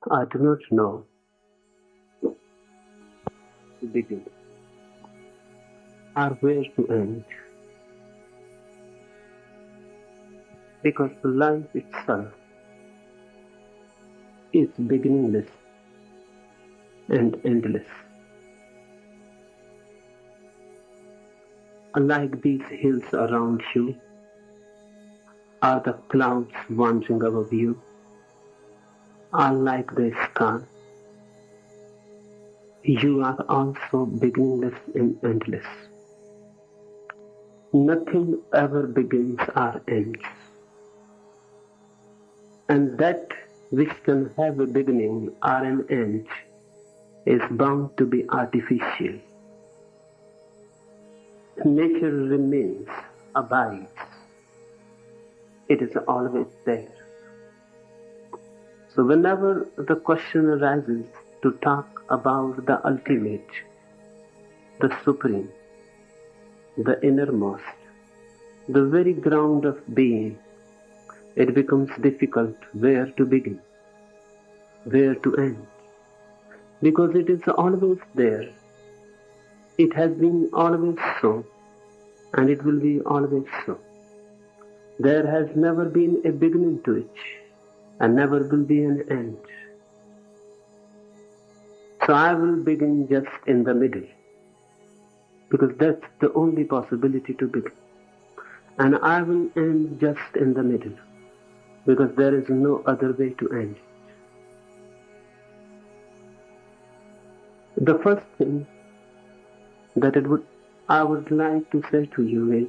I do not know to begin or where to end, because life itself is beginningless and endless. Unlike these hills around you, are the clouds wandering above you, unlike the sky, you are also beginningless and endless. Nothing ever begins or ends. And that which can have a beginning or an end is bound to be artificial. Nature remains, abides. It is always there. So whenever the question arises to talk about the ultimate, the supreme, the innermost, the very ground of being, it becomes difficult where to begin, where to end, because it is always there. It has been always so, and it will be always so. There has never been a beginning to it, and never will be an end. So I will begin just in the middle, because that's the only possibility to begin. And I will end just in the middle, because there is no other way to end. The first thing that I would like to say to you is,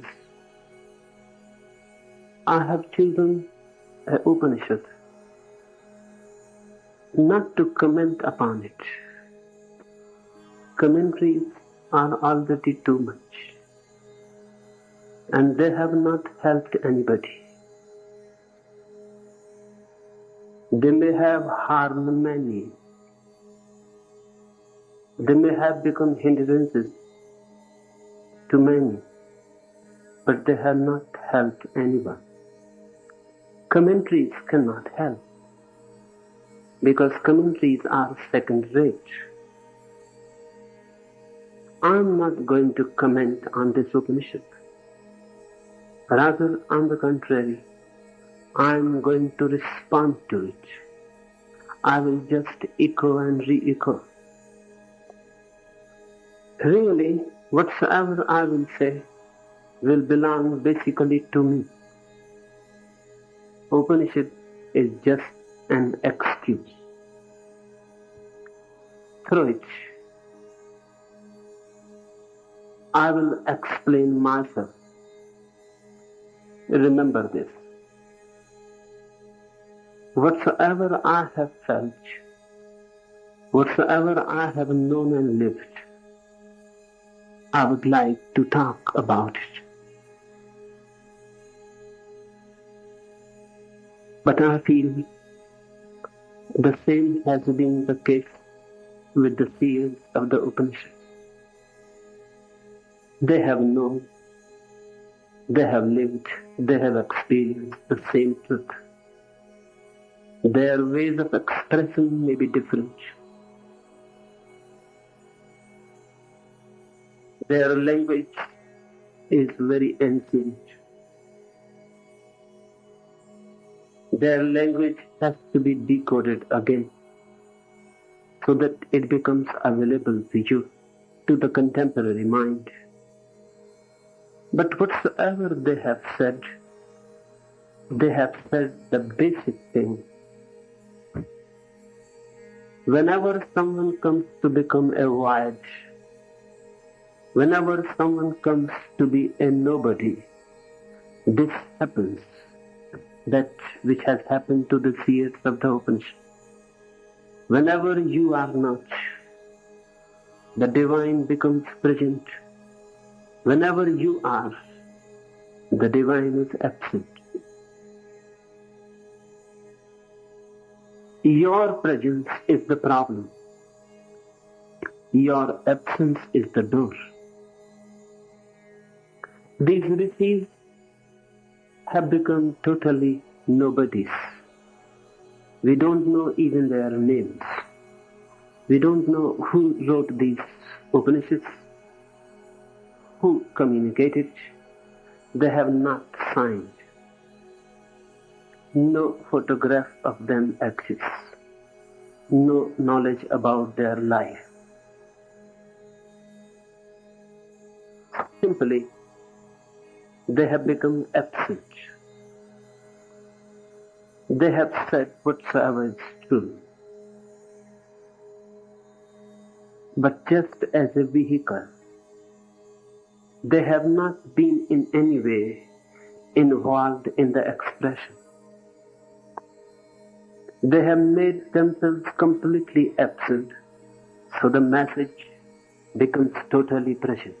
I have chosen an Upanishad not to comment upon it. Commentaries are already too much, and they have not helped anybody. They may have harmed many. They may have become hindrances to many, but they have not helped anyone. Commentaries cannot help, because commentaries are second-rate. I'm not going to comment on this Upanishad. Rather, on the contrary, I'm going to respond to it. I will just echo and re-echo. Really, whatsoever I will say will belong basically to me. Upanishad is just an excuse. Through it, I will explain myself. Remember this. Whatsoever I have felt, whatsoever I have known and lived, I would like to talk about it. But I feel the same has been the case with the seers of the Upanishads. They have known, they have lived, they have experienced the same truth. Their ways of expression may be different. Their language is very ancient. Their language has to be decoded again, so that it becomes available to you, to the contemporary mind. But whatsoever they have said the basic thing. Whenever someone comes to become a void, whenever someone comes to be a nobody, this happens, that which has happened to the seers of the Upanishad. Whenever you are not, the divine becomes present. Whenever you are, the divine is absent. Your presence is the problem. Your absence is the door. These rishis have become totally nobodies. We don't know even their names. We don't know who wrote these Upanishads, who communicated. They have not signed. No photograph of them exists. No knowledge about their life. Simply, they have become absent. They have said whatsoever is true. But just as a vehicle, they have not been in any way involved in the expression. They have made themselves completely absent, so the message becomes totally present.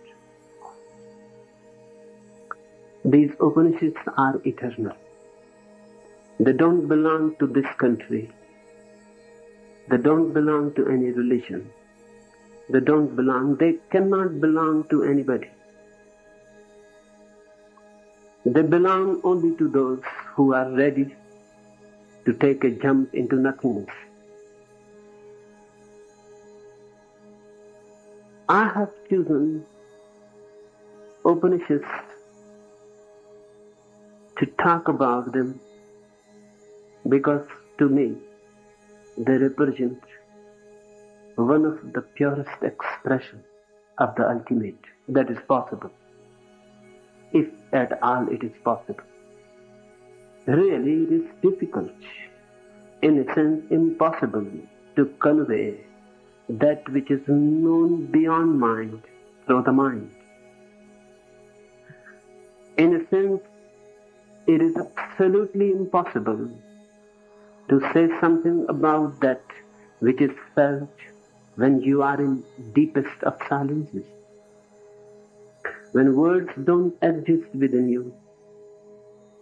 These Upanishads are eternal. They don't belong to this country. They don't belong to any religion. They cannot belong to anybody. They belong only to those who are ready to take a jump into nothingness. I have chosen Upanishads to talk about them because to me they represent one of the purest expressions of the ultimate that is possible, if at all it is possible. Really, it is difficult, in a sense impossible, to convey that which is known beyond mind through the mind. In a sense, it is absolutely impossible to say something about that which is felt when you are in deepest of silences. When words don't exist within you,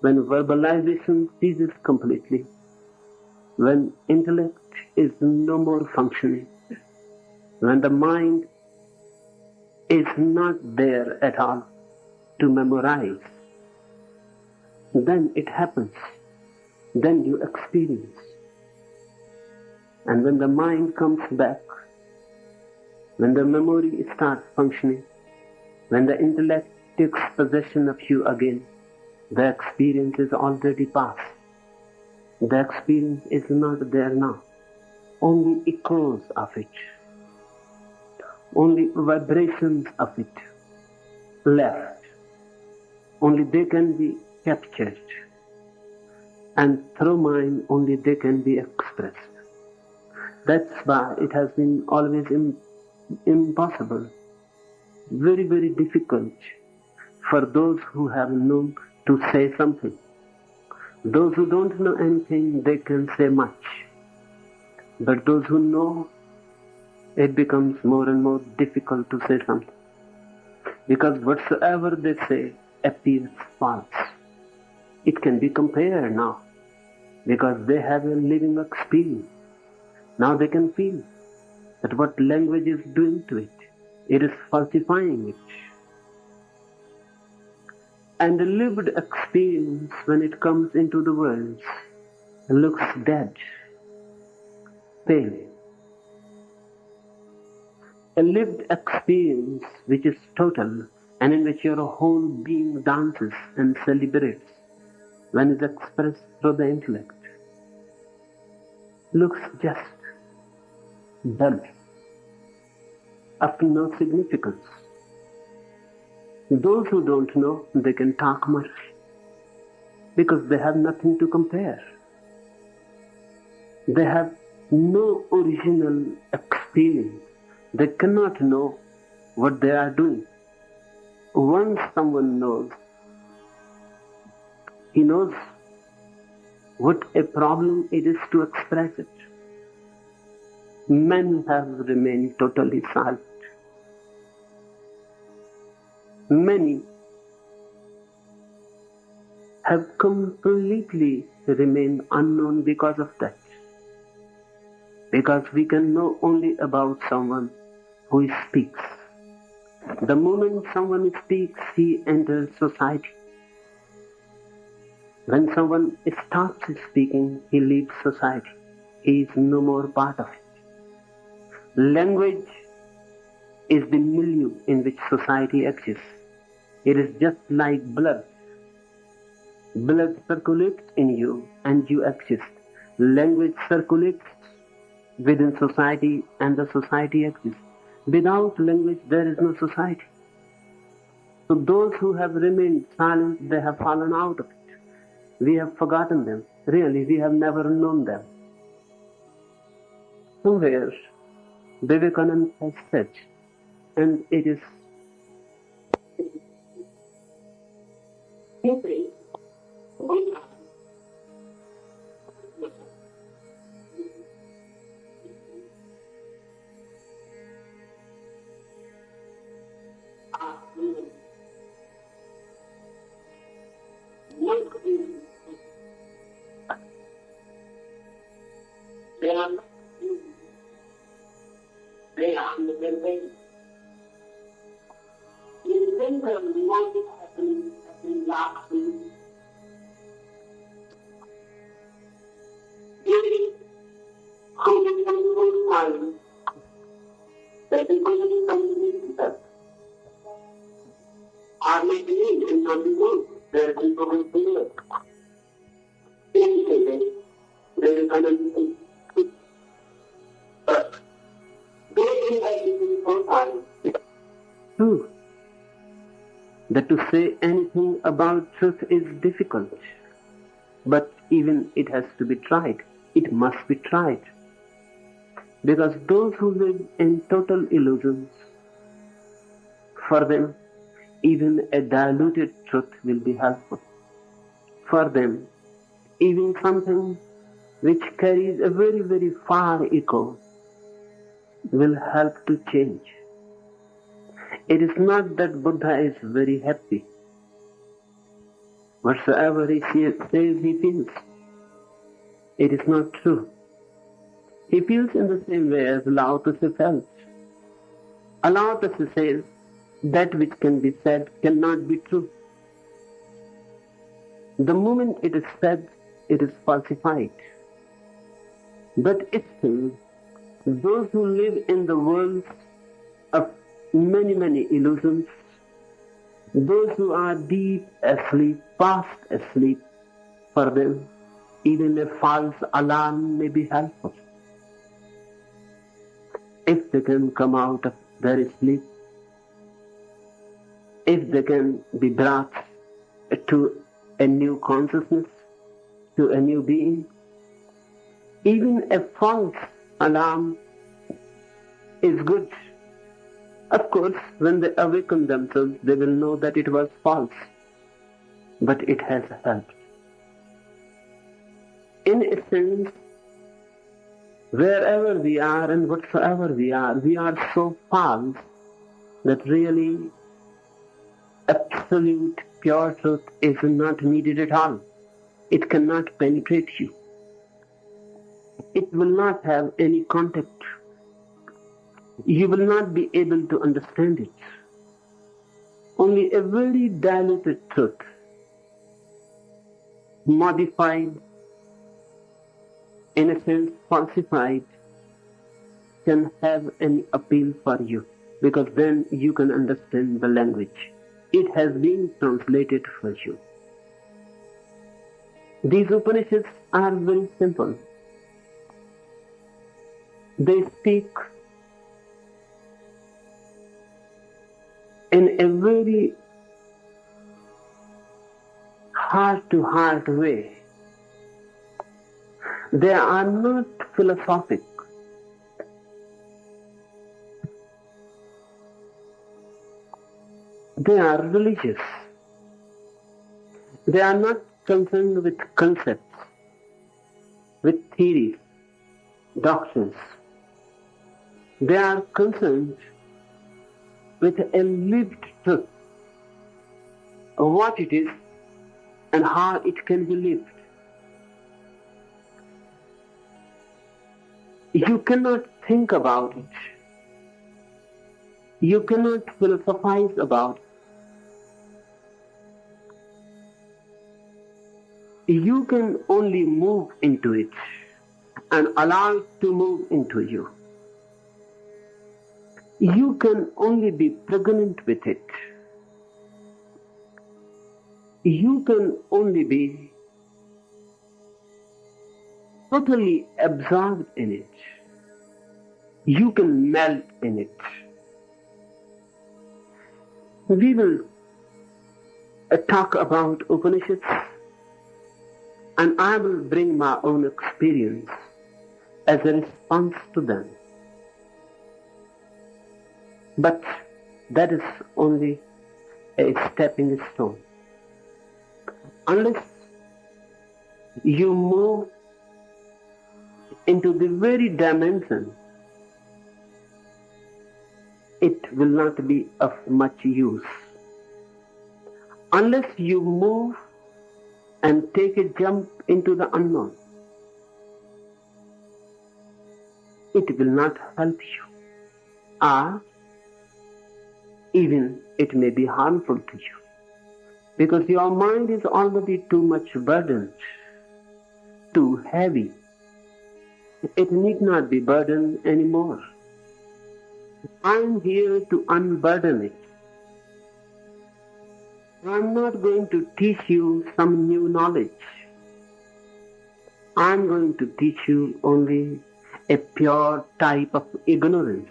when verbalization ceases completely, when intellect is no more functioning, when the mind is not there at all to memorize, then it happens, then you experience. And when the mind comes back, when the memory starts functioning, when the intellect takes possession of you again, the experience is already past. The experience is not there now. Only echoes of it, only vibrations of it left. Only they can be captured, and through mind only they can be expressed. That's why it has been always impossible, very, very difficult for those who have known to say something. Those who don't know anything, they can say much. But those who know, it becomes more and more difficult to say something. Because whatsoever they say appears false. It can be compared now, because they have a living experience. Now they can feel that what language is doing to it. It is falsifying it. And the lived experience, when it comes into the words, looks dead, pale. A lived experience which is total and in which your whole being dances and celebrates when it is expressed through the intellect, looks just dull, of no significance. Those who don't know, they can talk much because they have nothing to compare. They have no original experience. They cannot know what they are doing. Once someone knows, he knows what a problem it is to express it. Men have remained totally silent. Many have completely remained unknown because of that. Because we can know only about someone who speaks. The moment someone speaks, he enters society. When someone stops speaking, he leaves society. He is no more part of it. Language is the milieu in which society exists. It is just like blood. Blood circulates in you and you exist. Language circulates within society and the society exists. Without language, there is no society. So those who have remained silent, they have fallen out of it. We have forgotten them. Really, we have never known them. Somewhere, Vivekananda has said, and it is true that to say anything about truth is difficult, but even it has to be tried. It must be tried. Because those who live in total illusions, for them, even a diluted truth will be helpful. For them, even something which carries a very, very far echo will help to change. It is not that Buddha is very happy. Whatsoever he says he feels. It is not true. He feels in the same way as Lao Tzu felt. Lao Tzu says that which can be said cannot be true. The moment it is said, it is falsified. But still, those who live in the world of many, many illusions, those who are deep asleep, fast asleep, for them, even a false alarm may be helpful. If they can come out of their sleep, if they can be brought to a new consciousness, to a new being, even a false alarm is good. Of course, when they awaken themselves, they will know that it was false, but it has helped. In a sense, wherever we are and whatsoever we are so false that really absolute pure truth is not needed at all. It cannot penetrate you. It will not have any contact. You will not be able to understand it. Only a very diluted truth, modified, in a sense falsified, can have an appeal for you, because then you can understand the language. It has been translated for you. These Upanishads are very simple. They speak in a very heart-to-heart way. They are not philosophic. They are religious. They are not concerned with concepts, with theories, doctrines. They are concerned with a lived truth of what it is and how it can be lived. You cannot think about it. You cannot philosophize about it. You can only move into it. and allow it to move into you. You can only be pregnant with it. You can only be totally absorbed in it. You can melt in it. We will talk about Upanishads, and I will bring my own experience as a response to them. But that is only a stepping stone. Unless you move into the very dimension, it will not be of much use. Unless you move and take a jump into the unknown, it will not help you. Or even it may be harmful to you. Because your mind is already too much burdened, too heavy. It need not be burdened anymore. I am here to unburden it. I am not going to teach you some new knowledge. I am going to teach you only a pure type of ignorance.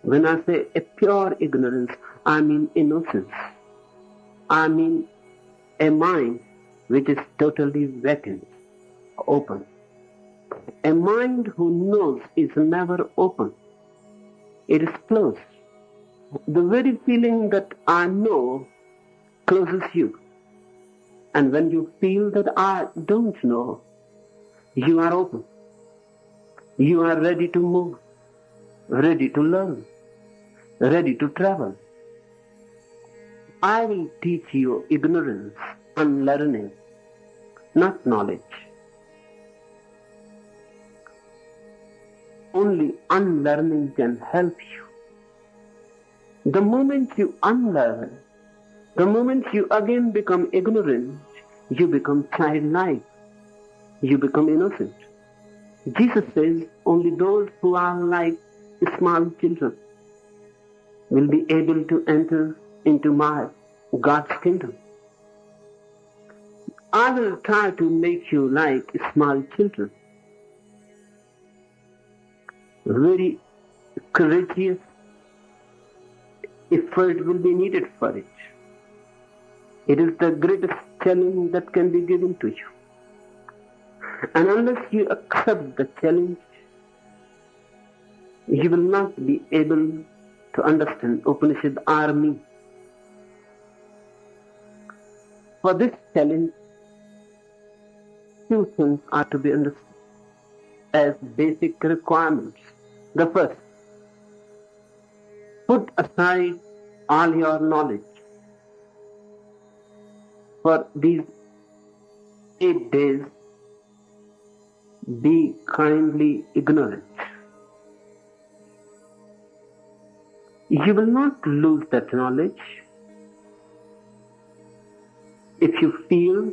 When I say a pure ignorance, I mean innocence. I mean a mind which is totally vacant, open. A mind who knows is never open. It is closed. The very feeling that I know closes you. And when you feel that I don't know, you are open. You are ready to move, ready to learn, ready to travel. I will teach you ignorance, unlearning, not knowledge. Only unlearning can help you. The moment you unlearn, the moment you again become ignorant, you become childlike, you become innocent. Jesus says only those who are like small children will be able to enter into my God's kingdom. I will try to make you like small children, very courageous. Effort will be needed for it. It is the greatest challenge that can be given to you. And unless you accept the challenge, you will not be able to understand Upanishad or me. For this challenge, two things are to be understood as basic requirements. The first, put aside all your knowledge. For these 8 days, be kindly ignorant. You will not lose that knowledge. If you feel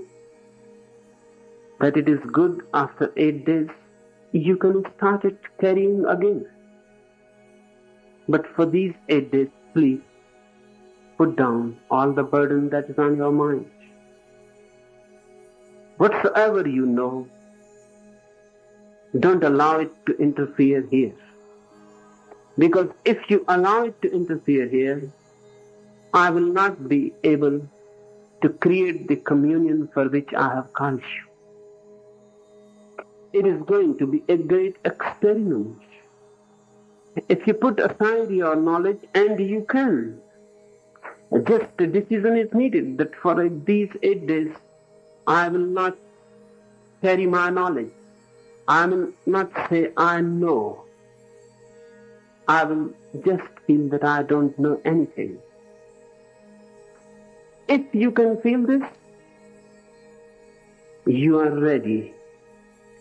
that it is good after 8 days, you can start it carrying again. But for these 8 days, please put down all the burden that is on your mind. Whatsoever you know, don't allow it to interfere here. Because if you allow it to interfere here, I will not be able to create the communion for which I have called you. It is going to be a great experiment. If you put aside your knowledge, and you can, just a decision is needed that for these 8 days, I will not carry my knowledge. I will not say I know. I will just feel that I don't know anything. If you can feel this, you are ready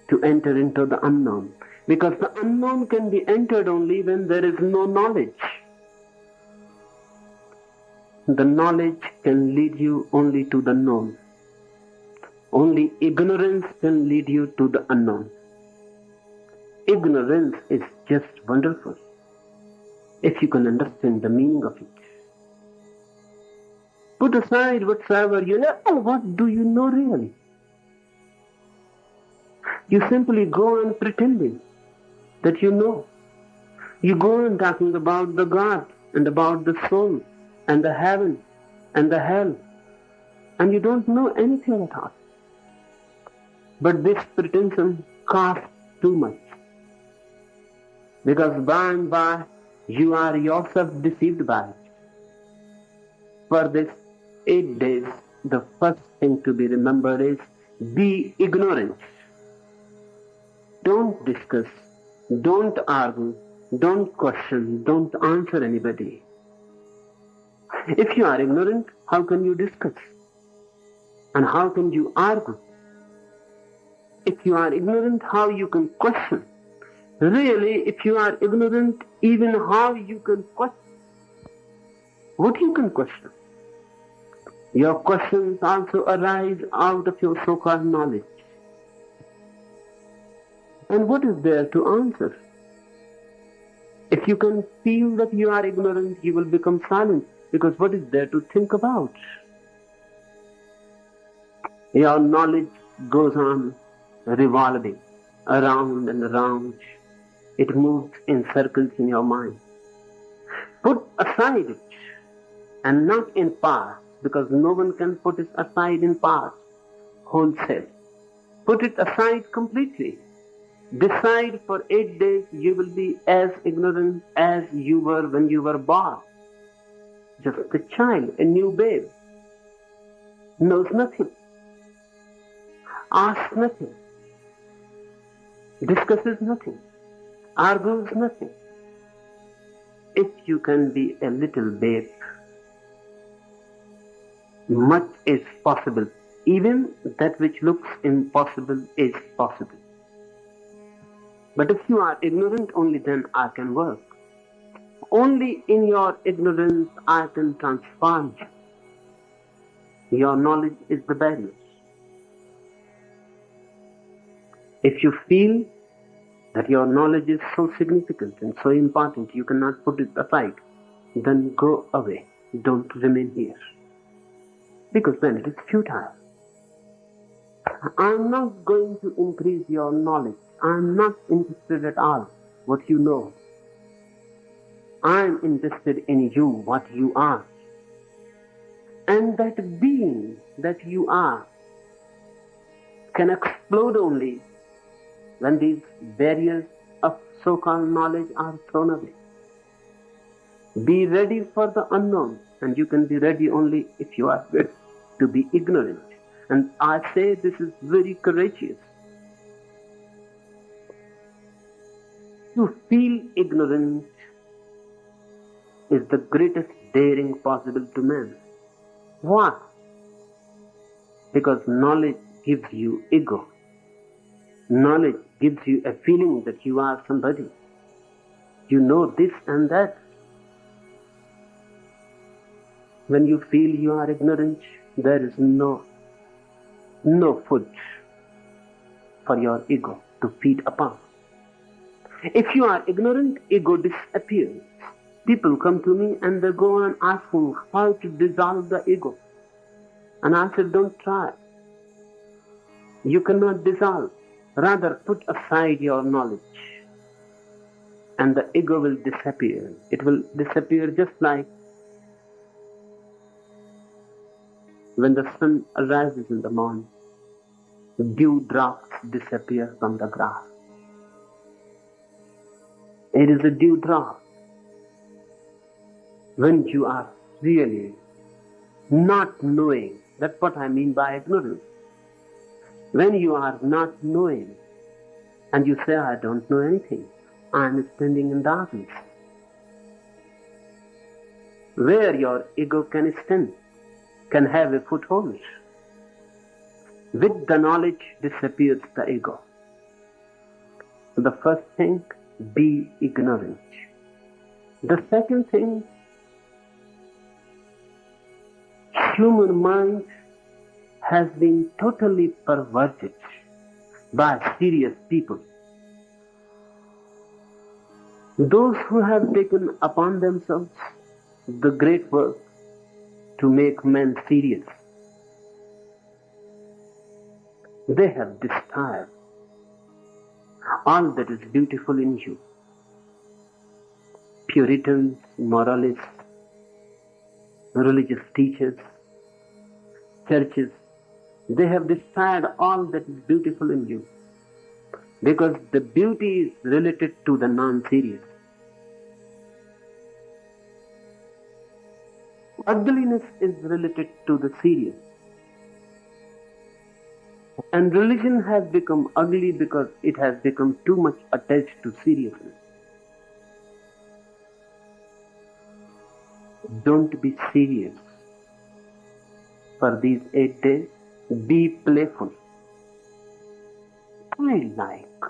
to enter into the unknown. Because the unknown can be entered only when there is no knowledge. The knowledge can lead you only to the known. Only ignorance can lead you to the unknown. Ignorance is just wonderful if you can understand the meaning of it. Put aside whatsoever you know, and what do you know really? You simply go on pretending that you know. You go on talking about the God and about the soul and the heaven and the hell, and you don't know anything at all. But this pretension costs too much, because by and by you are yourself deceived by it. For this 8 days, the first thing to be remembered is be ignorant. Don't discuss, don't argue, don't question, don't answer anybody. If you are ignorant, how can you discuss? And how can you argue? If you are ignorant, how you can question? Really, if you are ignorant, even how you can question? What you can question? Your questions also arise out of your so-called knowledge. And what is there to answer? If you can feel that you are ignorant, you will become silent, because what is there to think about? Your knowledge goes on revolving around and around. It moves in circles in your mind. Put aside it, and not in parts, because no one can put it aside in parts, wholesale. Put it aside completely. Decide for 8 days you will be as ignorant as you were when you were born. Just a child, a new babe, knows nothing, asks nothing, discusses nothing, argues nothing. If you can be a little babe, much is possible. Even that which looks impossible is possible. But if you are ignorant, only then I can work. Only in your ignorance I can transform you. Your knowledge is the barrier. If you feel that your knowledge is so significant and so important you cannot put it aside, then go away. Don't remain here. Because then it is futile. I am not going to increase your knowledge. I am not interested at all what you know. I am interested in you, what you are. And that being that you are can explode only when these barriers of so-called knowledge are thrown away. Be ready for the unknown, and you can be ready only if you are ready to be ignorant. And I say this is very courageous. To feel ignorant is the greatest daring possible to man. Why? Because knowledge gives you ego. Knowledge gives you a feeling that you are somebody. You know this and that. When you feel you are ignorant, there is no food for your ego to feed upon. If you are ignorant, ego disappears. People come to me and they go on asking how to dissolve the ego. And I said, don't try. You cannot dissolve. Rather, put aside your knowledge. And the ego will disappear. It will disappear just like when the sun arises in the morning. Dew drops disappear from the grass. It is a dew drop. When you are really not knowing, that's what I mean by ignorance. When you are not knowing and you say, I don't know anything, I am standing in darkness. Where your ego can stand, can have a foothold. With the knowledge disappears the ego. So the first thing, be ignorant. The second thing, human mind has been totally perverted by serious people. Those who have taken upon themselves the great work to make men serious, they have destroyed all that is beautiful in you. Puritans, moralists, religious teachers, churches, they have destroyed all that is beautiful in you, because the beauty is related to the non-serious. Ugliness is related to the serious. And religion has become ugly because it has become too much attached to seriousness. Don't be serious for these 8 days. Be playful. Play like.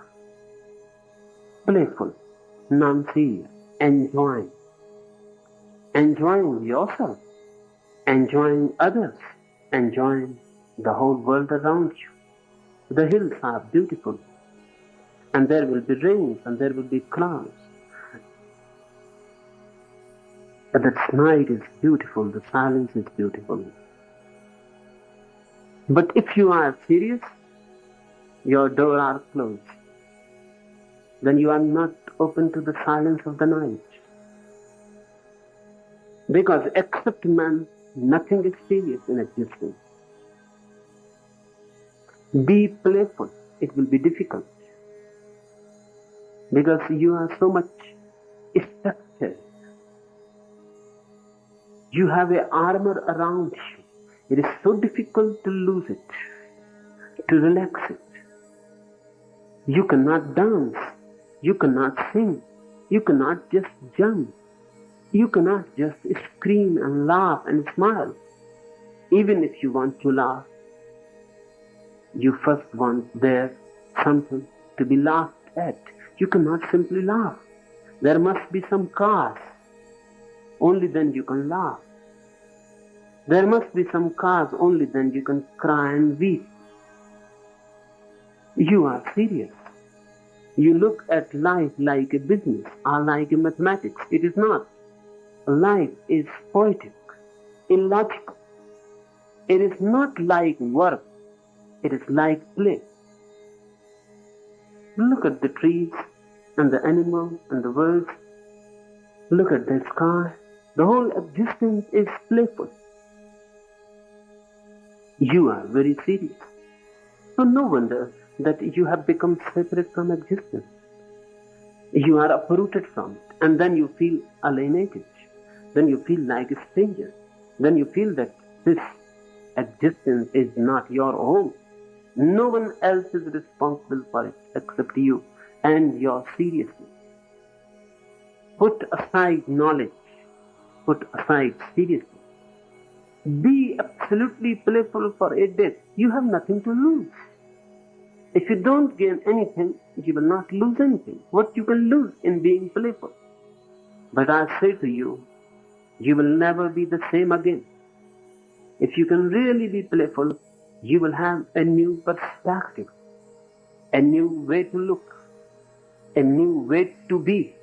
Playful, non-serious. Enjoying. Enjoying yourself. Enjoying others. Enjoying the whole world around you. The hills are beautiful, and there will be rains and there will be clouds. But the night is beautiful, the silence is beautiful. But if you are serious, your doors are closed. Then you are not open to the silence of the night. Because except man, nothing is serious in existence. Be playful. It will be difficult, because you are so much structured. You have an armor around you. It is so difficult to lose it, to relax it. You cannot dance. You cannot sing. You cannot just jump. You cannot just scream and laugh and smile. Even if you want to laugh, you first want there something to be laughed at. You cannot simply laugh. There must be some cause. Only then you can laugh. There must be some cause. Only then you can cry and weep. You are serious. You look at life like a business or like a mathematics. It is not. Life is poetic, illogical. It is not like work. It is like play. Look at the trees and the animals and the birds. Look at the sky. The whole existence is playful. You are very serious. So no wonder that you have become separate from existence. You are uprooted from it, and then you feel alienated. Then you feel like a stranger. Then you feel that this existence is not your home. No one else is responsible for it except you and your seriousness. Put aside knowledge. Put aside seriousness. Be absolutely playful for 8 days. You have nothing to lose. If you don't gain anything, you will not lose anything. What you can lose in being playful? But I say to you, you will never be the same again. If you can really be playful, you will have a new perspective, a new way to look, a new way to be.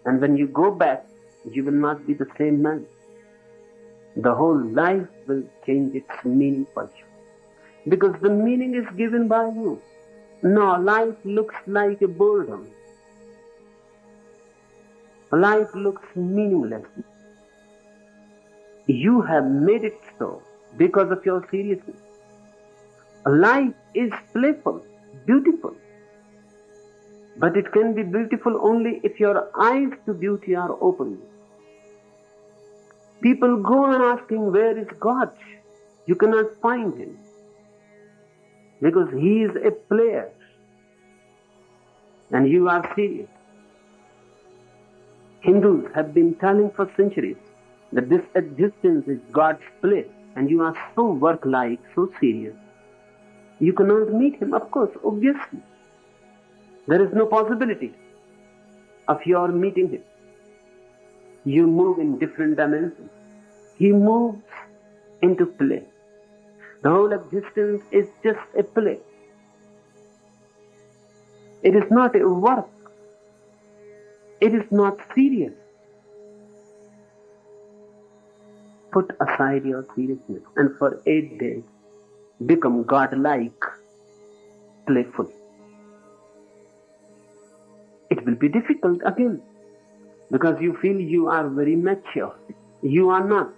And when you go back, you will not be the same man. The whole life will change its meaning for you. Because the meaning is given by you. No, life looks like a boredom. Life looks meaningless. You have made it so because of your seriousness. Life is playful, beautiful. But it can be beautiful only if your eyes to beauty are open. People go on asking, where is God? You cannot find him. Because he is a player. And you are serious. Hindus have been telling for centuries that this existence is God's play, and you are so work-like, so serious. You cannot meet him, of course, obviously. There is no possibility of your meeting him. You move in different dimensions. He moves into play. The whole existence is just a play. It is not a work. It is not serious. Put aside your seriousness and for 8 days become godlike, playful. It will be difficult again because you feel you are very mature. You are not.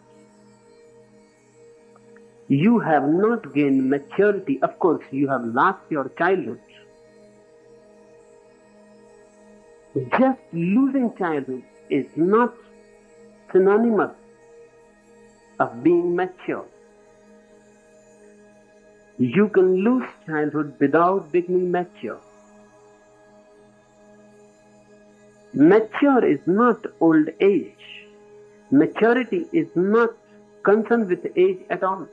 You have not gained maturity. Of course, you have lost your childhood. Just losing childhood is not synonymous of being mature. You can lose childhood without becoming mature. Mature is not old age. Maturity is not concerned with age at all.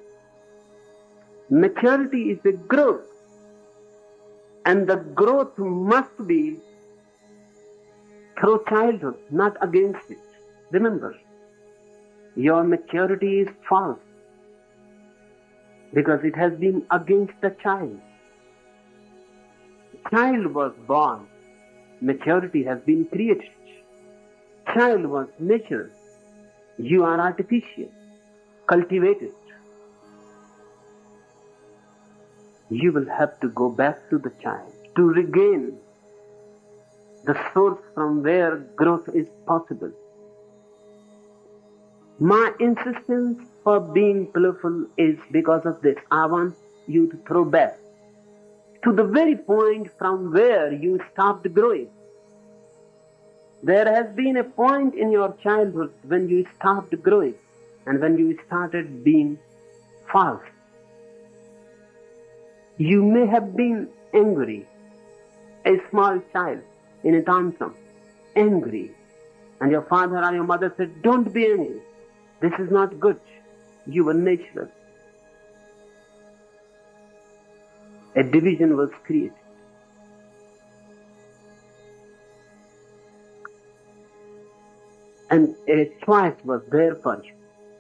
Maturity is a growth, and the growth must be through childhood, not against it. Remember, your maturity is false because it has been against the child. Child was born. Maturity has been created. Child was natural. You are artificial, cultivated. You will have to go back to the child to regain the source from where growth is possible. My insistence for being playful is because of this. I want you to throw back to the very point from where you stopped growing. There has been a point in your childhood when you stopped growing and when you started being false. You may have been angry, a small child in a tantrum, angry, and your father or your mother said, "Don't be angry. This is not good." You were natural. A division was created. And a choice was there for you.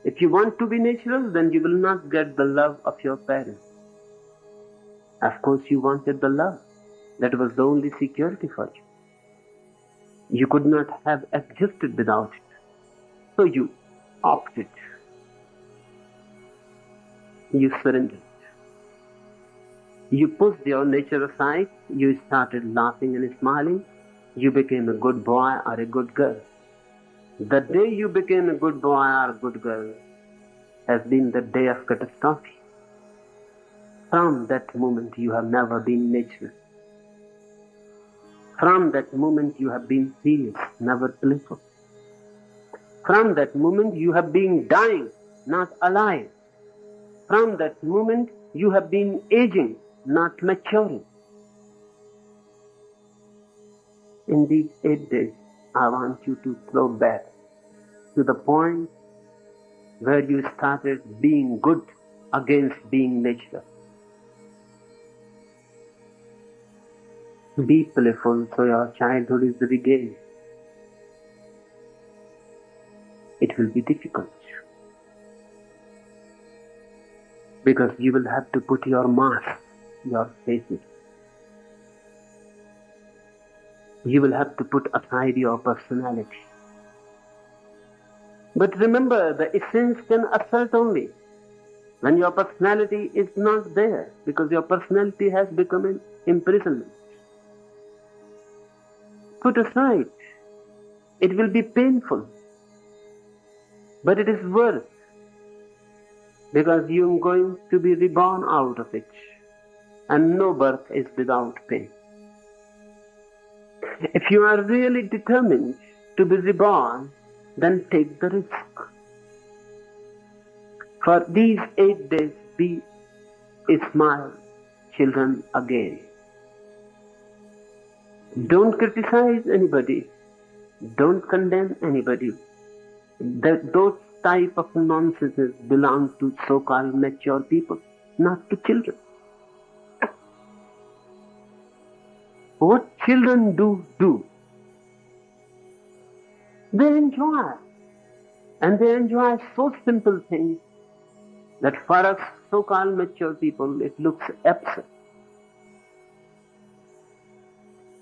If you want to be natural, then you will not get the love of your parents. Of course, you wanted the love. That was the only security for you. You could not have existed without it. So you opted. You surrendered. You pushed your nature aside. You started laughing and smiling. You became a good boy or a good girl. The day you became a good boy or a good girl has been the day of catastrophe. From that moment you have never been natural. From that moment you have been serious, never playful. From that moment you have been dying, not alive. From that moment you have been aging, not maturing. In these 8 days, I want you to throw back to the point where you started being good against being natural. Be playful so your childhood is regained. It will be difficult because you will have to put your mask, your faces. You will have to put aside your personality. But remember, the essence can assert only when your personality is not there, because your personality has become an imprisonment. Put aside. It will be painful, but it is worth, because you are going to be reborn out of it, and no birth is without pain. If you are really determined to be reborn, then take the risk. For these 8 days, be smile children again. Don't criticize anybody. Don't condemn anybody. Those type of nonsenses belong to so-called mature people, not to children. What children do. They enjoy. And they enjoy so simple things that for us so-called mature people, it looks absurd.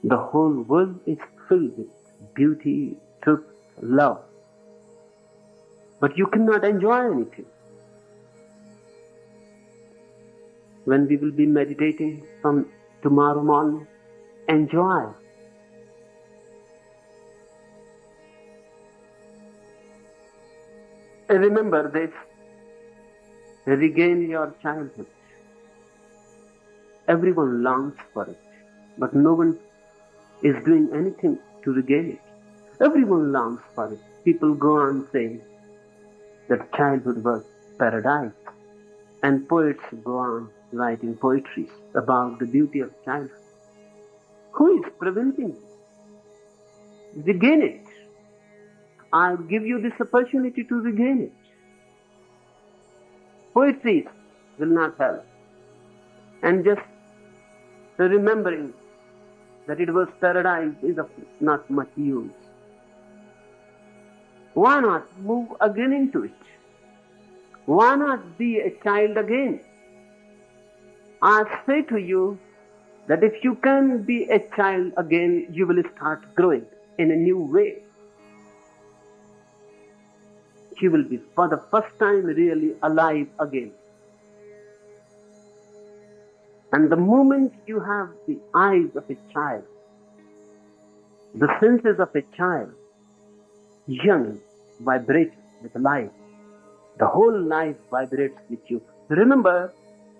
The whole world is filled with beauty, truth, love. But you cannot enjoy anything. When we will be meditating from tomorrow morning, enjoy. And remember this, regain your childhood. Everyone longs for it, but no one is doing anything to regain it. Everyone longs for it. People go on saying that childhood was paradise, and poets go on writing poetry about the beauty of childhood. Who is preventing it? Regain it. I give you this opportunity to regain it. Poetry will not help. And just the remembering that it was paradise is of not much use. Why not move again into it? Why not be a child again? I say to you that if you can be a child again, you will start growing in a new way. You will be for the first time really alive again. And the moment you have the eyes of a child, the senses of a child, young, vibrating with life, the whole life vibrates with you. Remember,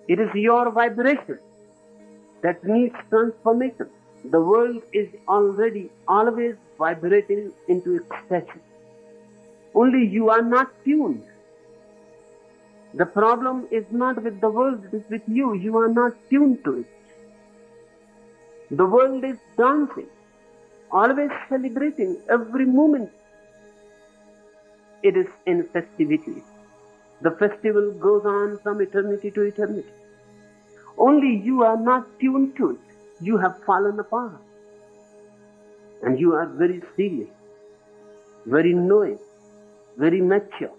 it is your vibration that needs transformation. The world is already always vibrating into ecstasy. Only you are not tuned. The problem is not with the world, it is with you. You are not tuned to it. The world is dancing, always celebrating every moment. It is in festivity. The festival goes on from eternity to eternity. Only you are not tuned to it. You have fallen apart. And you are very serious, very knowing, very mature.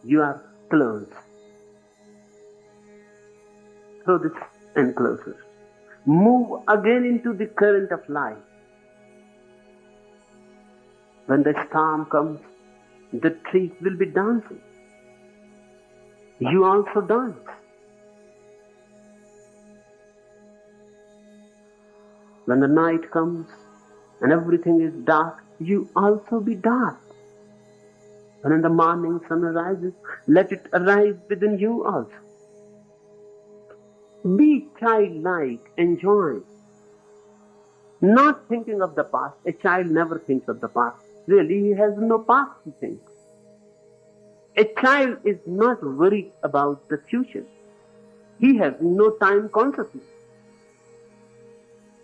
You are closed. Throw this enclosure. Move again into the current of life. When the storm comes, the trees will be dancing. You also dance. When the night comes and everything is dark, you also be dark. When in the morning sun arises, let it arise within you also. Be childlike, enjoy. Not thinking of the past. A child never thinks of the past. Really, he has no past to think. A child is not worried about the future. He has no time consciousness.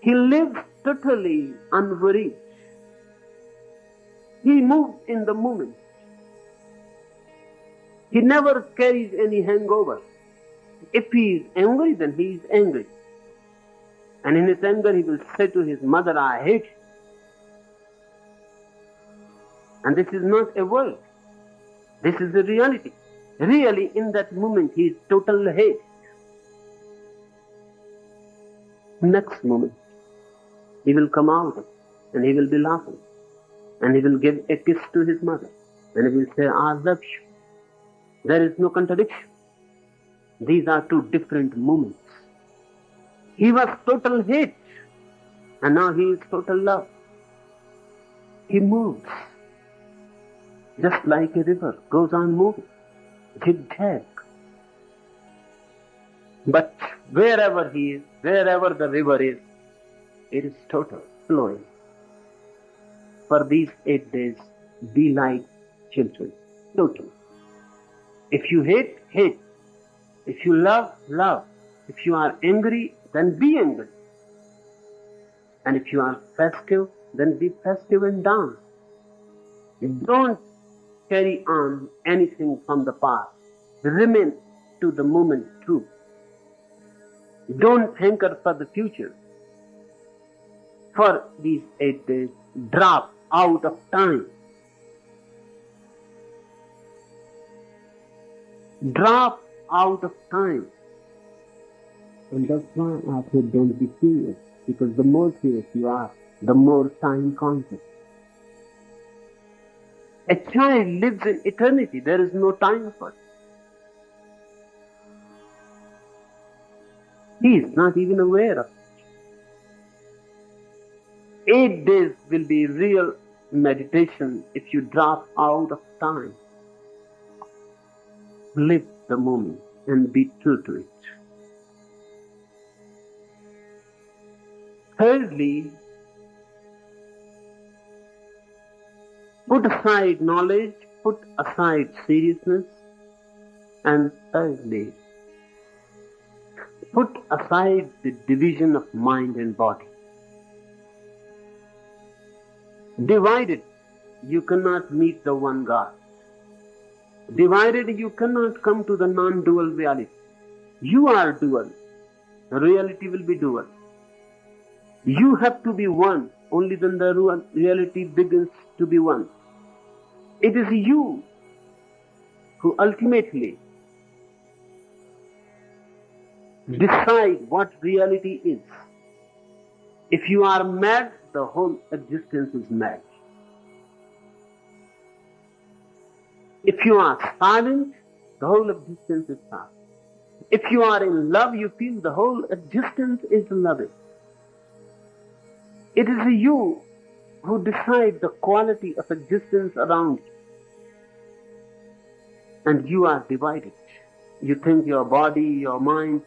He lives totally unworried. He moves in the moment. He never carries any hangover. If he is angry, then he is angry. And in his anger, he will say to his mother, I hate you. And this is not a word. This is a reality. Really, in that moment, he is total hate. Next moment, he will come out and he will be laughing. And he will give a kiss to his mother. And he will say, I love you. There is no contradiction. These are two different moments. He was total hate, and now he is total love. He moves, just like a river goes on moving, zigzag. But wherever he is, wherever the river is, it is total, flowing. For these 8 days, be like children, total. If you hate, hate. If you love, love. If you are angry, then be angry. And if you are festive, then be festive and dance. Don't carry on anything from the past. Remain to the moment true. Don't hanker for the future. For these 8 days, drop out of time. Drop out of time. And that's why I said don't be serious, because the more serious you are, the more time conscious. A child lives in eternity. There is no time for it. He is not even aware of it. 8 days will be real meditation if you drop out of time. Live the moment and be true to it. Thirdly, put aside knowledge, put aside seriousness, and thirdly, put aside the division of mind and body. Divided, you cannot meet the one God. Divided, you cannot come to the non-dual reality. You are dual. Reality will be dual. You have to be one. Only then the reality begins to be one. It is you who ultimately decide what reality is. If you are mad, the whole existence is mad. If you are silent, the whole existence is silent. If you are in love, you feel the whole existence is loving. It is you who decide the quality of existence around you. And you are divided. You think your body, your mind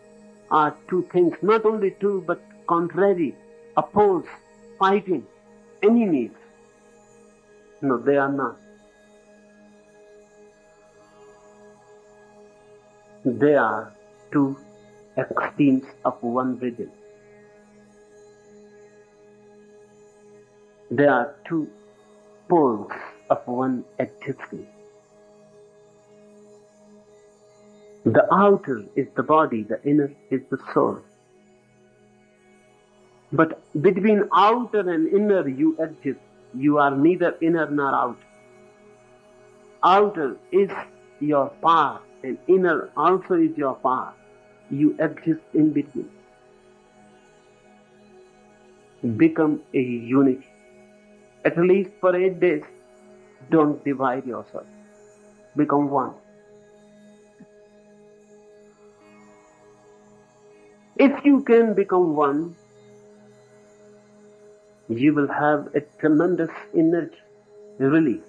are two things, not only two, but contrary, opposed, fighting, enemies. No, they are not. They are two extremes of one rhythm. They are two poles of one existence. The outer is the body, the inner is the soul. But between outer and inner you exist. You are neither inner nor outer. Outer is your part and inner also is your part. You exist in between. Become a unity. At least for 8 days, don't divide yourself. Become one. If you can become one, you will have a tremendous energy release.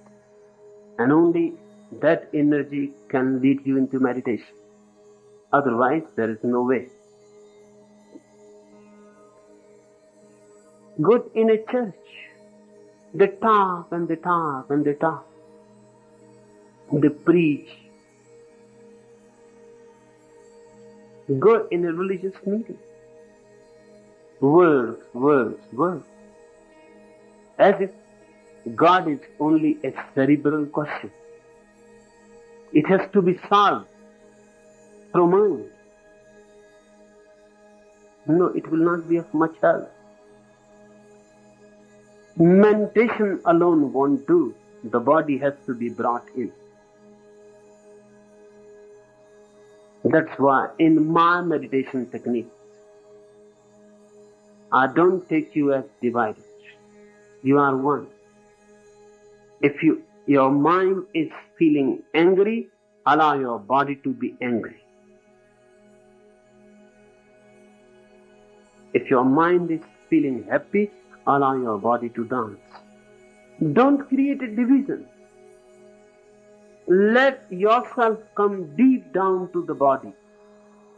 And only that energy can lead you into meditation. Otherwise, there is no way. Go in a church. They talk and they talk and they talk. They preach. Go in a religious meeting. Words, words, words. As if God is only a cerebral question. It has to be solved through mind. No, it will not be of much help. Meditation alone won't do. The body has to be brought in. That's why in my meditation techniques, I don't take you as divided. You are one. If your mind is feeling angry, allow your body to be angry. If your mind is feeling happy, allow your body to dance. Don't create a division. Let yourself come deep down to the body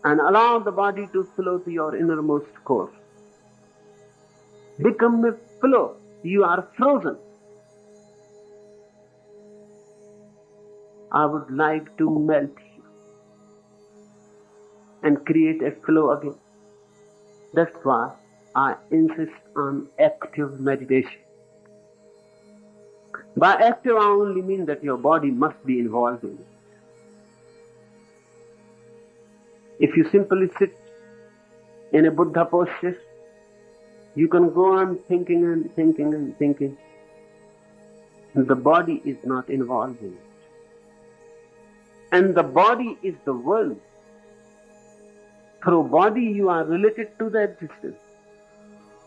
and allow the body to flow to your innermost core. Become a flow. You are frozen. I would like to melt you and create a flow again. That's why I insist on active meditation. By active, I only mean that your body must be involved in it. If you simply sit in a Buddha posture, you can go on thinking and thinking and thinking. The body is not involved in it. And the body is the world. Through body you are related to the existence.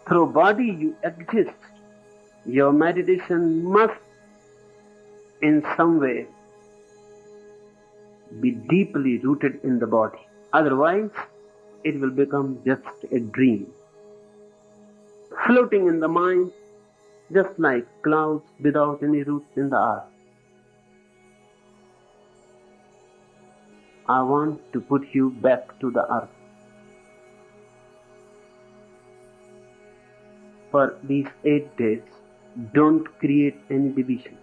Through body you exist. Your meditation must in some way be deeply rooted in the body. Otherwise, it will become just a dream, floating in the mind, just like clouds without any roots in the earth. I want to put you back to the earth. For these 8 days, don't create any division.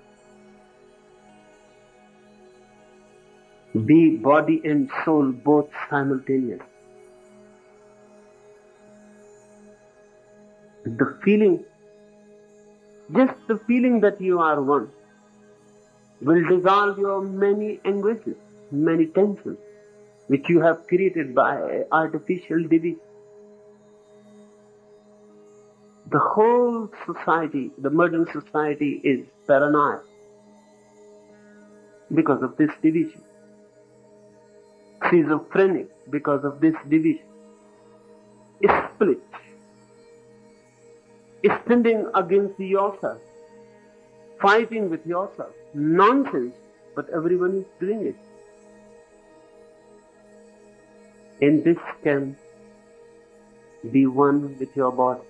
Be body and soul both simultaneous. The feeling, just the feeling that you are one, will dissolve your many anguishes, many tensions, which you have created by artificial division. The whole society, the modern society, is paranoid because of this division. Schizophrenic because of this division. Split. Standing against yourself. Fighting with yourself. Nonsense, but everyone is doing it. In this can be one with your body.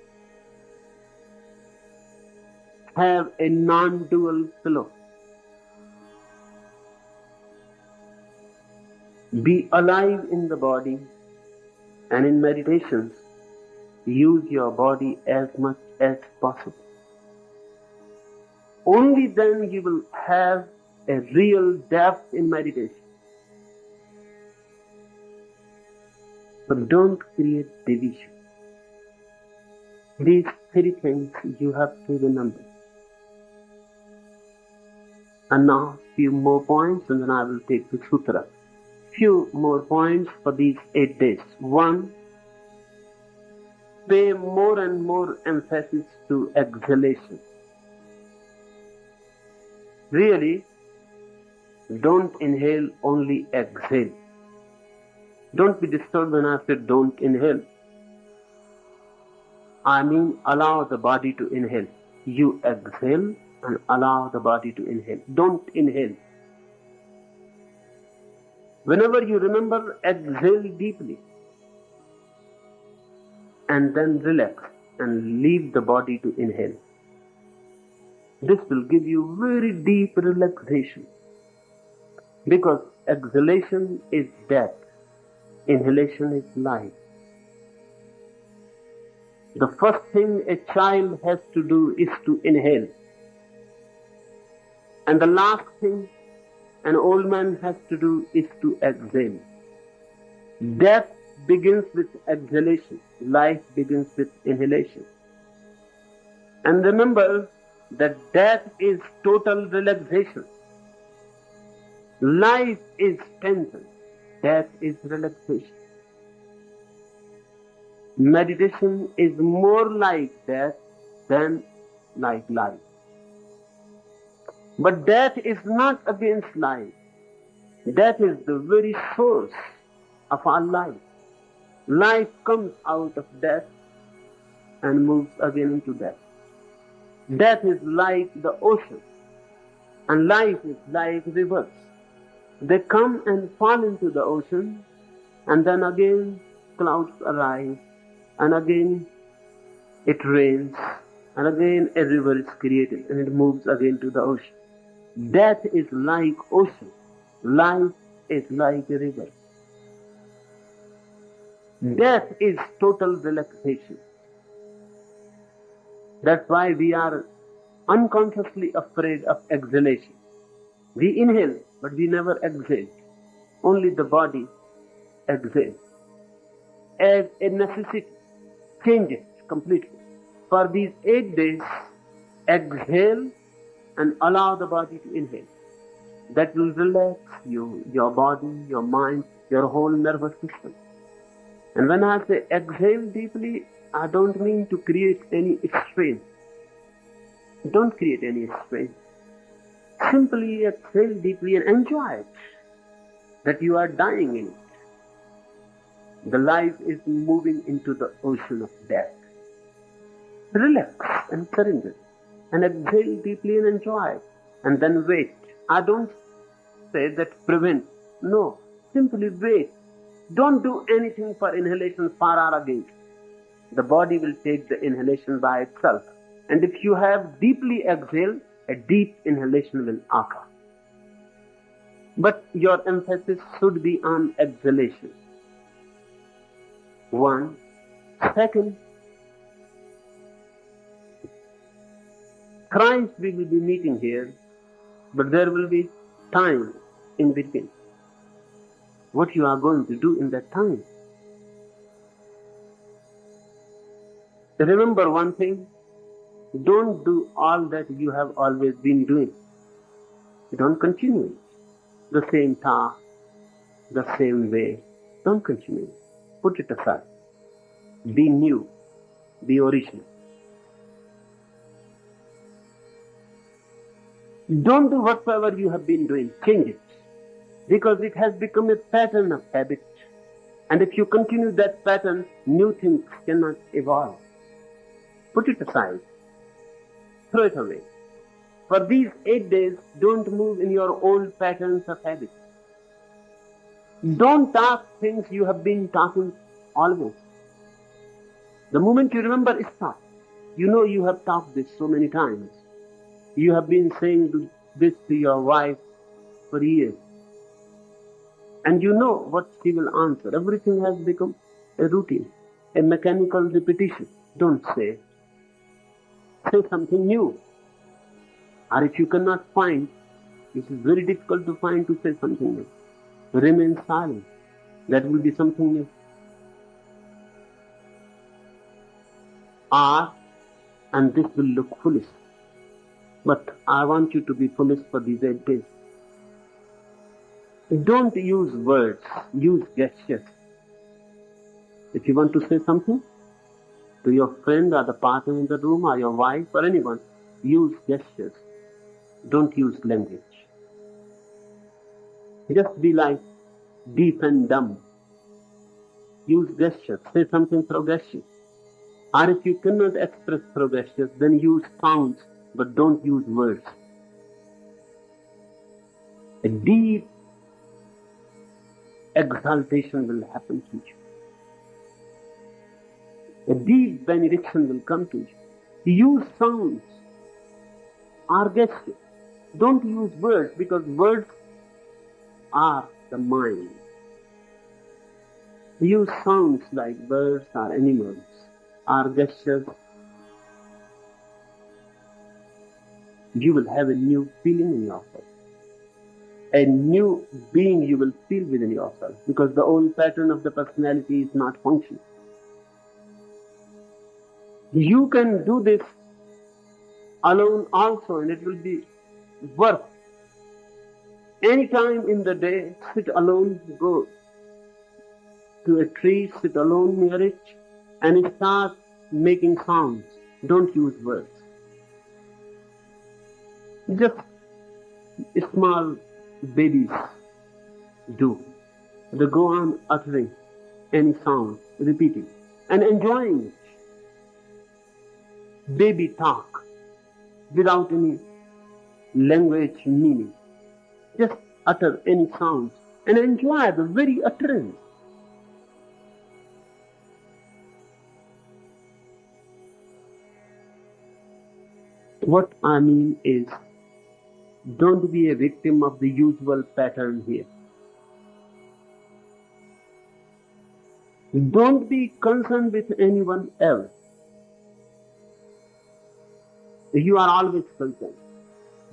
Have a non-dual flow. Be alive in the body, and in meditations, use your body as much as possible. Only then you will have a real depth in meditation. But don't create division. These 3 things you have to remember. And now, few more points, and then I will take the sutra. Few more points for these 8 days. 1, pay more and more emphasis to exhalation. Really, don't inhale, only exhale. Don't be disturbed when I say don't inhale. I mean allow the body to inhale. You exhale and allow the body to inhale. Don't inhale. Whenever you remember, exhale deeply and then relax and leave the body to inhale. This will give you very deep relaxation, because exhalation is death, inhalation is life. The first thing a child has to do is to inhale, and the last thing an old man has to do is to exhale. Death begins with exhalation. Life begins with inhalation. And remember that death is total relaxation. Life is tension. Death is relaxation. Meditation is more like death than like life. But death is not against life. Death is the very source of our life. Life comes out of death and moves again into death. Death is like the ocean, and life is like rivers. They come and fall into the ocean, and then again clouds arise, and again it rains, and again a river is created, and it moves again to the ocean. Death is like ocean. Life is like a river. Death is total relaxation. That's why we are unconsciously afraid of exhalation. We inhale, but we never exhale. Only the body exhales. As a necessity, changes completely. For these 8 days, exhale and allow the body to inhale. That will relax you, your body, your mind, your whole nervous system. And when I say exhale deeply, I don't mean to create any strain. Don't create any strain. Simply exhale deeply and enjoy it, that you are dying in it. The life is moving into the ocean of death. Relax and surrender and exhale deeply and enjoy. And then wait. I don't say that prevent. No, simply wait. Don't do anything for inhalation far or against. The body will take the inhalation by itself. And if you have deeply exhaled, a deep inhalation will occur. But your emphasis should be on exhalation. One. Second, thrice we will be meeting here, but there will be time in between. What you are going to do in that time? Remember one thing, don't do all that you have always been doing. Don't continue the same task, the same way. Don't continue. Put it aside. Be new. Be original. Don't do whatsoever you have been doing. Change it. Because it has become a pattern of habit. And if you continue that pattern, new things cannot evolve. Put it aside. Throw it away. For these 8 days, don't move in your old patterns of habit. Don't talk things you have been talking always. The moment you remember, stop. You know you have talked this so many times. You have been saying this to your wife for years. And you know what she will answer. Everything has become a routine, a mechanical repetition. Don't say. Say something new. Or if you cannot find, it is very difficult to find to say something new. Remain silent. That will be something new. And this will look foolish. But I want you to be foolish for these 8 days. Don't use words, use gestures. If you want to say something to your friend or the partner in the room or your wife or anyone, use gestures. Don't use language. Just be like deaf and dumb. Use gestures. Say something through gestures. Or if you cannot express through gestures, then use sounds, but don't use words. A deep exaltation will happen to you. A deep benediction will come to you. Use sounds or gestures. Don't use words, because words are the mind. Use sounds like birds or animals or gestures. You will have a new feeling in yourself. A new being you will feel within yourself, because the old pattern of the personality is not functioning. You can do this alone also, and it will be work. Any time in the day, sit alone, go to a tree, sit alone near it, and start making sounds. Don't use words. Just small babies do. They go on uttering any sound, repeating, and enjoying it. Baby talk without any language meaning. Just utter any sounds and enjoy the very utterance. What I mean is, don't be a victim of the usual pattern here. Don't be concerned with anyone else. You are always concerned.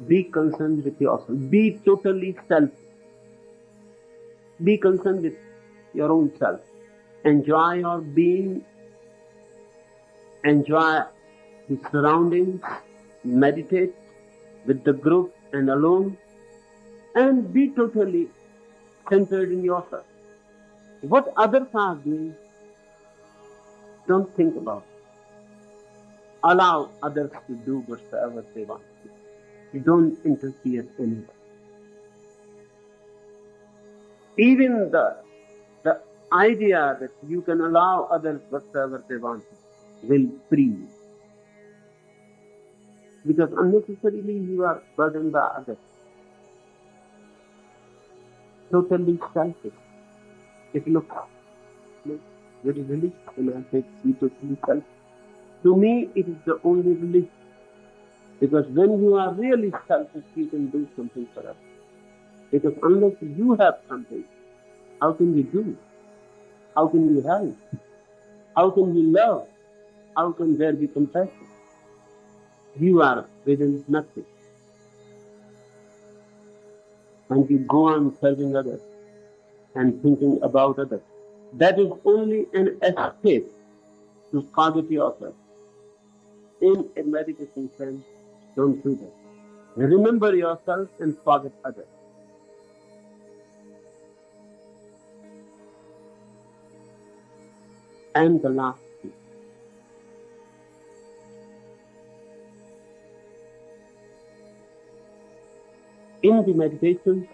Be concerned with yourself. Be totally self. Be concerned with your own self. Enjoy your being. Enjoy the surroundings. Meditate with the group and alone. And be totally centered in yourself. What others are doing, don't think about it. Allow others to do whatever they want to do. You don't interfere in it. Even the idea that you can allow others whatsoever they want will free you. Because unnecessarily you are burdened by others. Totally selfish. It looks very religious when I say be totally selfish. To me, it is the only religion. Because when you are really selfish, you can do something for others. Because unless you have something, how can you do? How can you help? How can you love? How can there be compassion? You are within nothing. And you go on serving others and thinking about others. That is only an escape to forget yourself. In a meditation sense, don't do that. Remember yourself and forget others. And the last thing. In the meditation,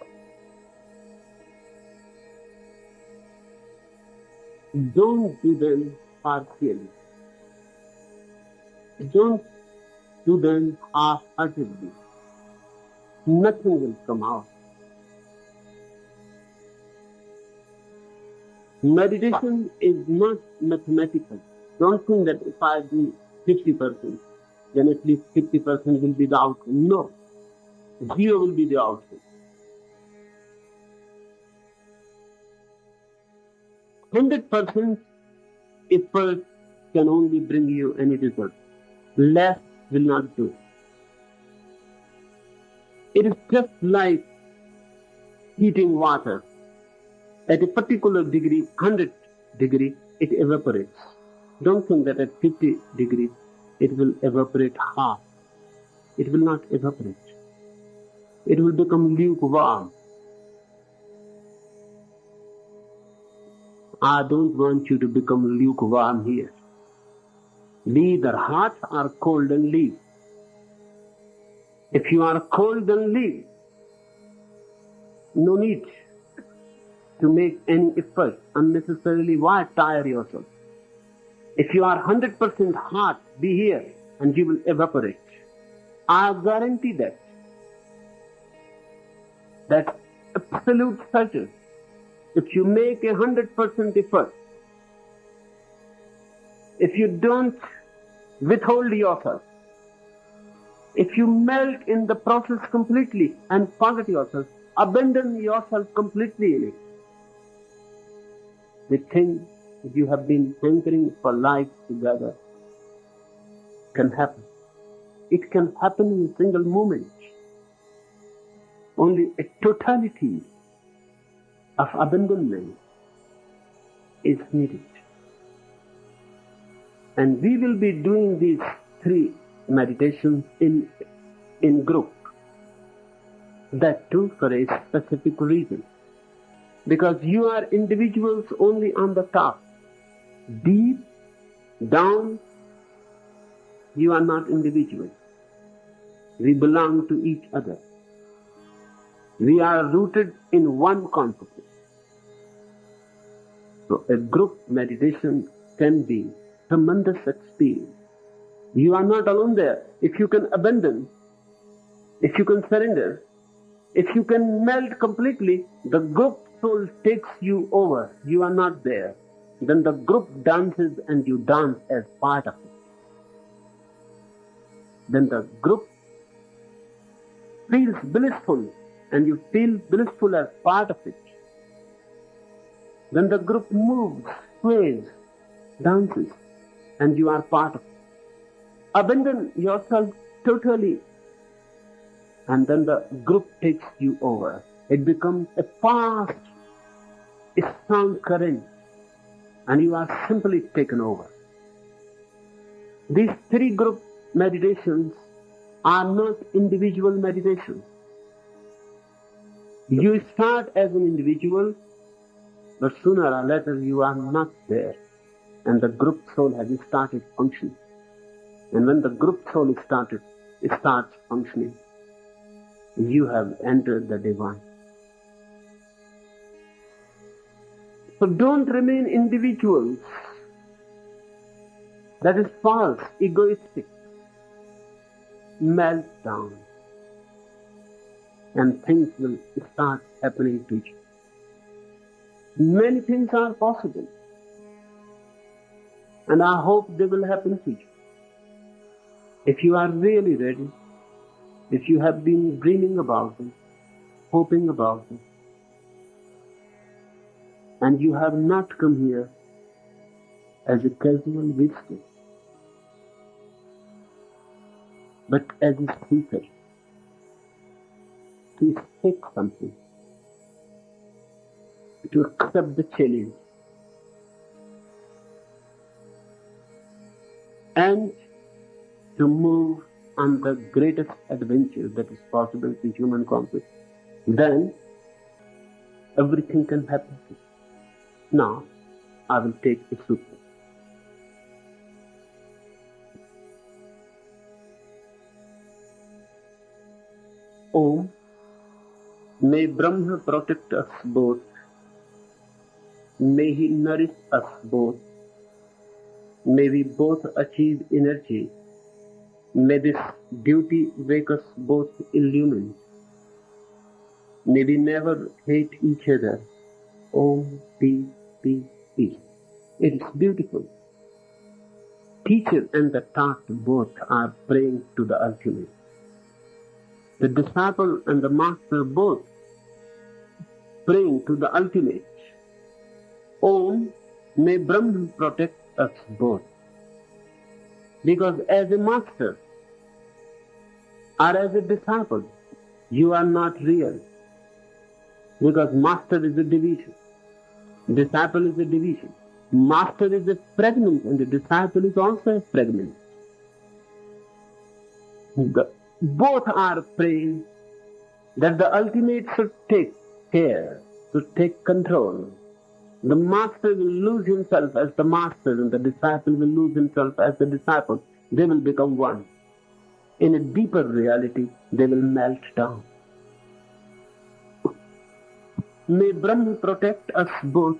don't do them partially. Don't do them half-heartedly. Nothing will come out. Meditation is not mathematical. Don't think that if I do 50%, then at least 50% will be the outcome. No. 0 will be the outcome. 100% effort can only bring you any result. Less will not do. It is just like heating water. At a particular degree, 100 degree, it evaporates. Don't think that at 50 degrees, it will evaporate half. It will not evaporate. It will become lukewarm. I don't want you to become lukewarm here. Be either hot or cold and leave. If you are cold, then leave. No need to make any effort unnecessarily. Why tire yourself? If you are 100% hot, be here and you will evaporate. I guarantee that. That's absolute certain. If you make 100% effort, if you don't withhold yourself, if you melt in the process completely and forget yourself, abandon yourself completely in it, the thing you have been hankering for life together can happen. It can happen in a single moment. Only a totality of abandonment is needed. And we will be doing these 3 meditations in group. That too for a specific reason. Because you are individuals only on the top. Deep down, you are not individuals. We belong to each other. We are rooted in one consciousness. So a group meditation can be tremendous experience. You are not alone there. If you can abandon, if you can surrender, if you can melt completely, the group soul takes you over. You are not there. Then the group dances and you dance as part of it. Then the group feels blissful and you feel blissful as part of it. Then the group moves, sways, dances, and you are part of it. Abandon yourself totally, and then the group takes you over. It becomes a fast, strong current, and you are simply taken over. These 3 group meditations are not individual meditations. You start as an individual, but sooner or later you are not there, and the group soul has started functioning. And when the group soul starts functioning, you have entered the divine. So don't remain individuals. That is false, egoistic. Melt down. And things will start happening to you. Many things are possible. And I hope they will happen to you. If you are really ready, if you have been dreaming about it, hoping about it, and you have not come here as a casual visitor, but as a speaker, to speak something, to accept the challenge, and to move on the greatest adventure that is possible to human consciousness, then everything can happen to you. Now, I will take the sutra. Om, may Brahma protect us both. May he nourish us both. May we both achieve energy. May this duty make us both illumined. May we never hate each other. Om, peace, peace, peace. It is beautiful. Teacher and the taught both are praying to the ultimate. The disciple and the master both praying to the ultimate. Om, may Brahman protect us both. Because as a master or as a disciple, you are not real. Because master is a division. Disciple is a division. Master is a fragment and the disciple is also a fragment. Both are praying that the ultimate should take care, should take control. The master will lose himself as the master and the disciple will lose himself as the disciple. They will become one. In a deeper reality, they will melt down. May Brahma protect us both.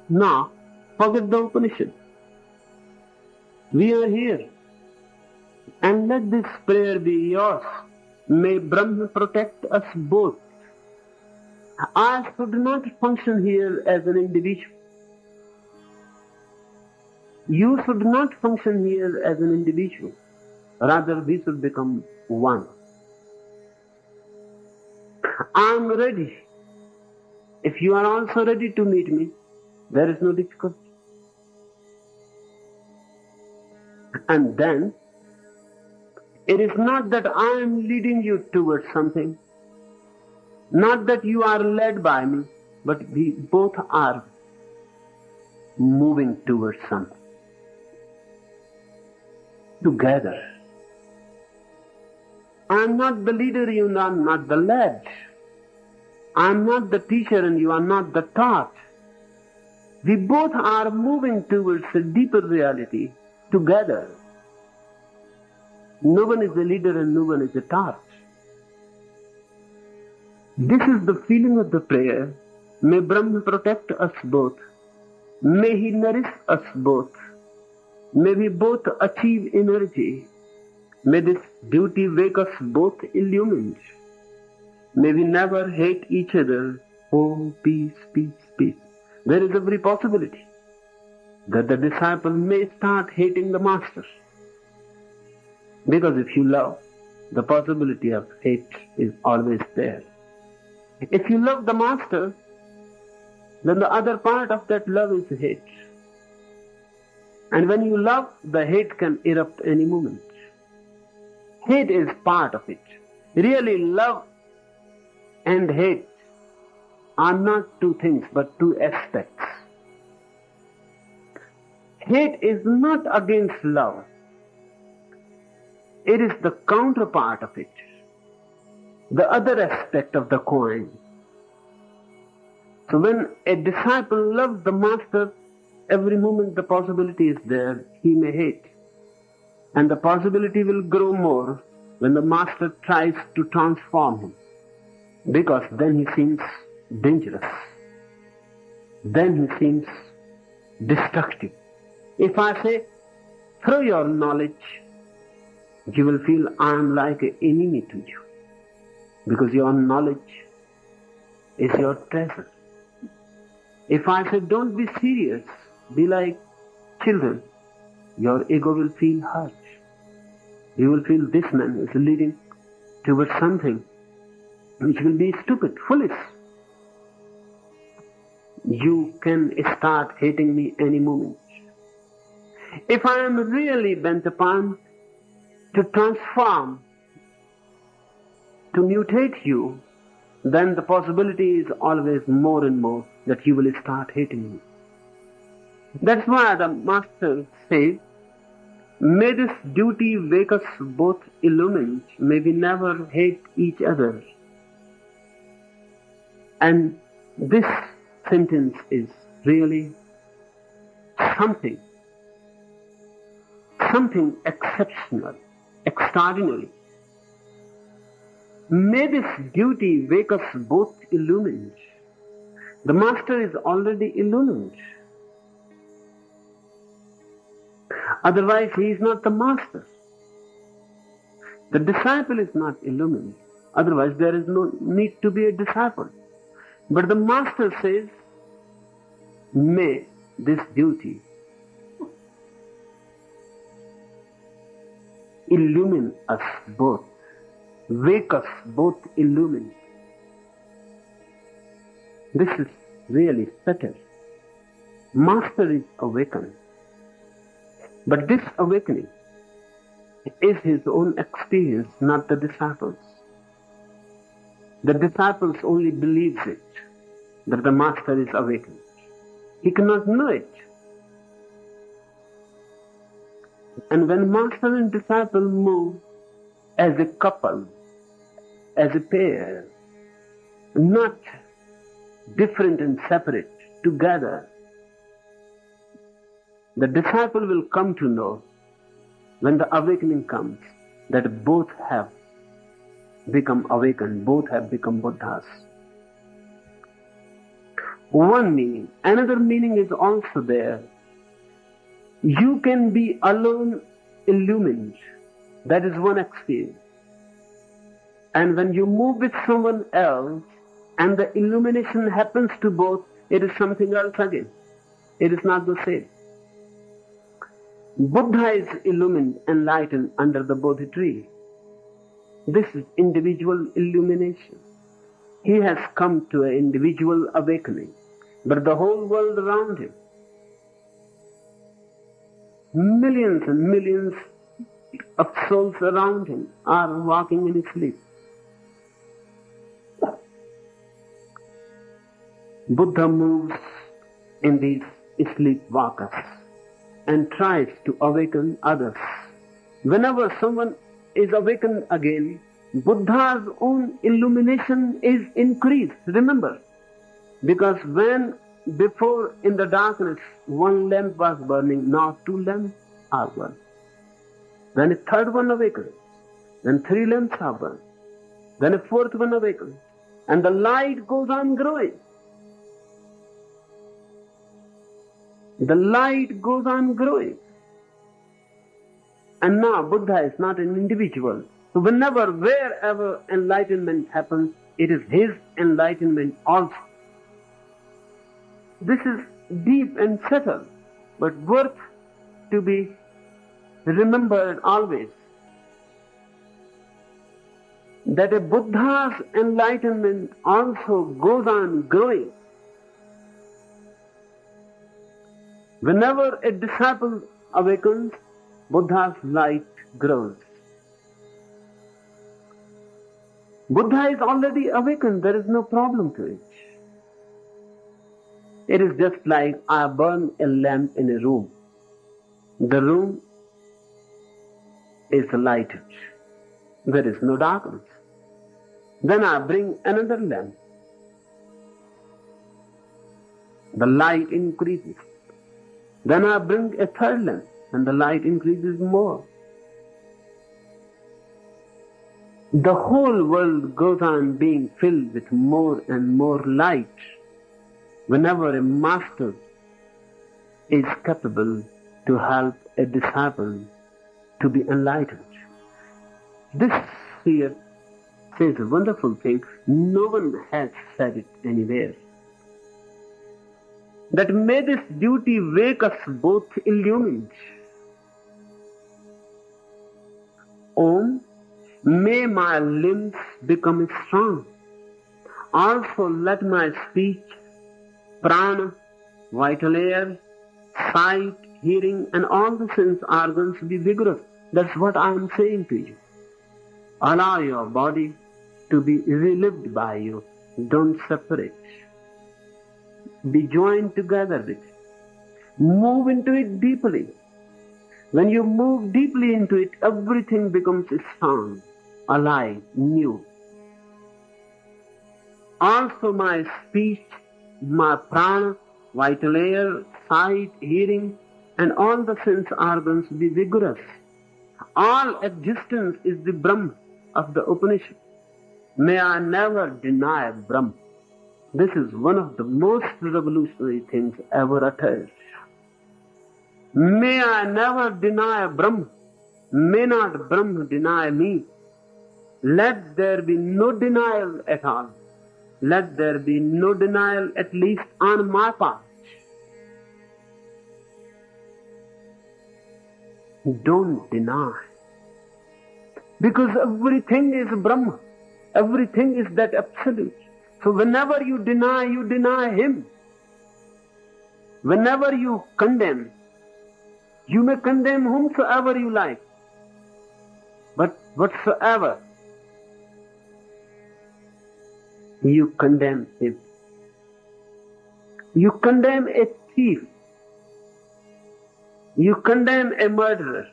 Now, forget the Upanishad. We are here. And let this prayer be yours. May Brahma protect us both. I should not function here as an individual. You should not function here as an individual. Rather, we should become one. I am ready. If you are also ready to meet me, there is no difficulty. And then, it is not that I am leading you towards something, not that you are led by me, but we both are moving towards something. Together. I am not the leader, you are not the led. I am not the teacher and you are not the taught. We both are moving towards a deeper reality together. No one is a leader and no one is a taught. This is the feeling of the prayer. May Brahma protect us both. May he nourish us both. May we both achieve energy. May this duty make us both illumined. May we never hate each other. Oh, peace, peace, peace. There is every possibility that the disciple may start hating the master. Because if you love, the possibility of hate is always there. If you love the master, then the other part of that love is hate. And when you love, the hate can erupt any moment. Hate is part of it. Really, love and hate are not two things, but two aspects. Hate is not against love. It is the counterpart of it. The other aspect of the coin. So when a disciple loves the master, every moment the possibility is there, he may hate. And the possibility will grow more when the master tries to transform him. Because then he seems dangerous. then he seems destructive. If I say, through your knowledge, you will feel I am like an enemy to you, because your knowledge is your treasure. If I say, don't be serious, be like children, your ego will feel hurt. You will feel this man is leading towards something which will be stupid, foolish. You can start hating me any moment. If I am really bent upon to transform, to mutate you, then the possibility is always more and more that you will start hating me. That's why the Master says, may this duty wake us both illumined, may we never hate each other. And this sentence is really something exceptional, extraordinary. May this duty wake us both illumined. The Master is already illumined. Otherwise, he is not the Master. The disciple is not illumined. Otherwise, there is no need to be a disciple. But the Master says, may this duty illumine us both, wake us both illumined. This is really subtle. Master is awakened. But this awakening is his own experience, not the disciples. The disciples only believes it, that the Master is awakened. He cannot know it. And when Master and disciple move as a couple, as a pair, not different and separate, together, the disciple will come to know, when the awakening comes, that both have become awakened, both have become Buddhas. One meaning. Another meaning is also there. You can be alone illumined. That is one experience. And when you move with someone else and the illumination happens to both, it is something else again. It is not the same. Buddha is illumined, enlightened under the Bodhi tree. This is individual illumination. He has come to an individual awakening. But the whole world around him, millions and millions of souls around him are walking in sleep. Buddha moves in these sleepwalkers and tries to awaken others. Whenever someone is awakened again, Buddha's own illumination is increased. Remember, because when before in the darkness one lamp was burning, now two lamps are burning. Then a third one awakens, then three lamps are burned, then a fourth one awakens, and the light goes on growing. The light goes on growing. And now Buddha is not an individual. So whenever, wherever enlightenment happens, it is his enlightenment also. This is deep and subtle, but worth to be remembered always. That a Buddha's enlightenment also goes on growing. Whenever a disciple awakens, Buddha's light grows. Buddha is already awakened, there is no problem to it. It is just like I burn a lamp in a room. The room is lighted. There is no darkness. Then I bring another lamp. The light increases. Then I bring a third lamp and the light increases more. The whole world goes on being filled with more and more light. whenever a master is capable to help a disciple to be enlightened. This here says a wonderful thing. No one has said it anywhere. That may this duty wake us both illumined. Om, may my limbs become strong. Also let my speech, prana, vital air, sight, hearing, and all the sense organs be vigorous. That's what I am saying to you. Allow your body to be relived by you. Don't separate. Be joined together with it. Move into it deeply. When you move deeply into it, everything becomes strong, alive, new. Also my speech, my prana, vital air, sight, hearing, and all the sense organs be vigorous. All existence is the Brahma of the Upanishad. May I never deny Brahma. This is one of the most revolutionary things ever uttered. May I never deny Brahma. May not Brahma deny me. Let there be no denial at all. Let there be no denial, at least on my part. Don't deny. Because everything is Brahma. Everything is that absolute. So whenever you deny Him. Whenever you condemn, you may condemn whomsoever you like. But whatsoever you condemn Him. You condemn a thief. You condemn a murderer.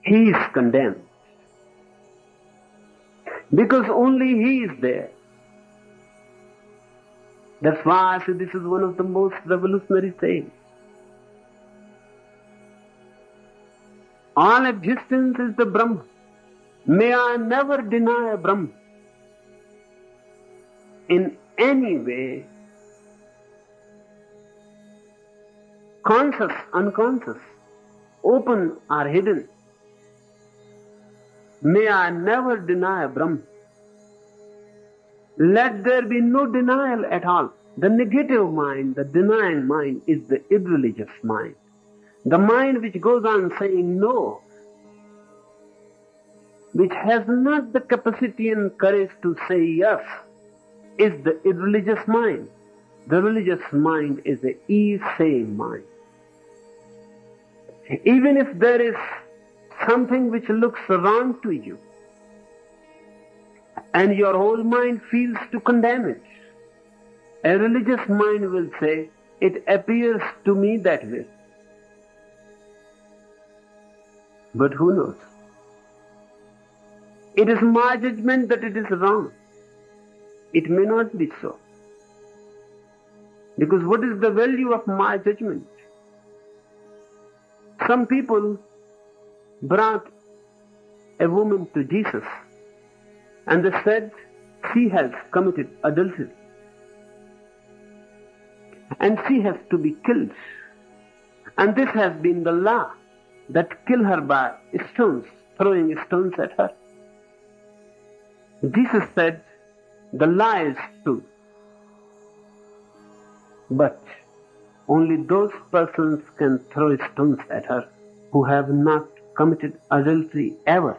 He is condemned. Because only He is there. That's why I say this is one of the most revolutionary things. All existence is the Brahma. May I never deny Brahma. In any way, conscious, unconscious, open or hidden. May I never deny Brahma. Let there be no denial at all. The negative mind, the denying mind, is the irreligious mind. The mind which goes on saying no, which has not the capacity and courage to say yes, is the irreligious mind. The religious mind is the ease-saying mind. Even if there is something which looks wrong to you, and your whole mind feels to condemn it, a religious mind will say, it appears to me that way. But who knows? It is my judgment that it is wrong. It may not be so. Because what is the value of my judgment? Some people brought a woman to Jesus and they said she has committed adultery and she has to be killed. And this has been the law, that kill her by stones, throwing stones at her. Jesus said, the law is true, but only those persons can throw stones at her who have not committed adultery ever,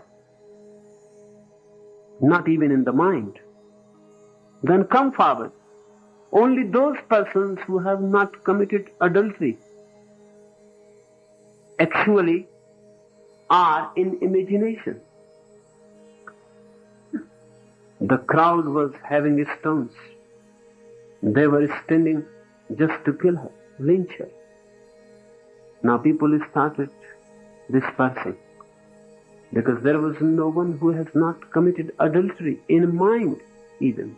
not even in the mind. Then come forward. Only those persons who have not committed adultery actually are in imagination. The crowd was having stones. They were standing just to kill her, lynch her. Now people started dispersing because there was no one who has not committed adultery in mind even.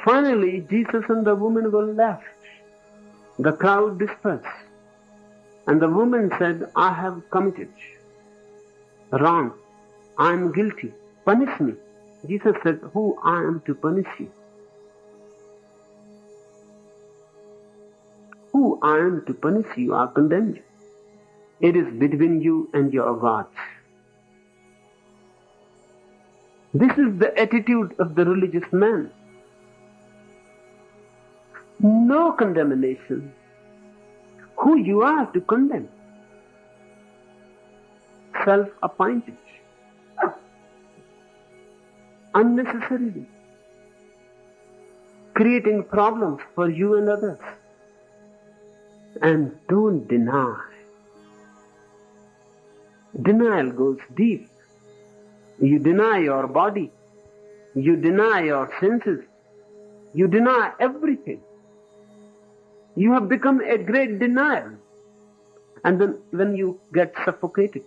Finally, Jesus and the woman were left. The crowd dispersed. And the woman said, I have committed wrong. I am guilty. punish me. Jesus said, who I am to punish you? Who I am to punish you or condemn you? It is between you and your God. This is the attitude of the religious man. No condemnation. Who you are to condemn? Self-appointed. Unnecessarily. Creating problems for you and others. And don't deny. Denial goes deep. You deny your body. You deny your senses. You deny everything. You have become a great denier. And then when you get suffocated,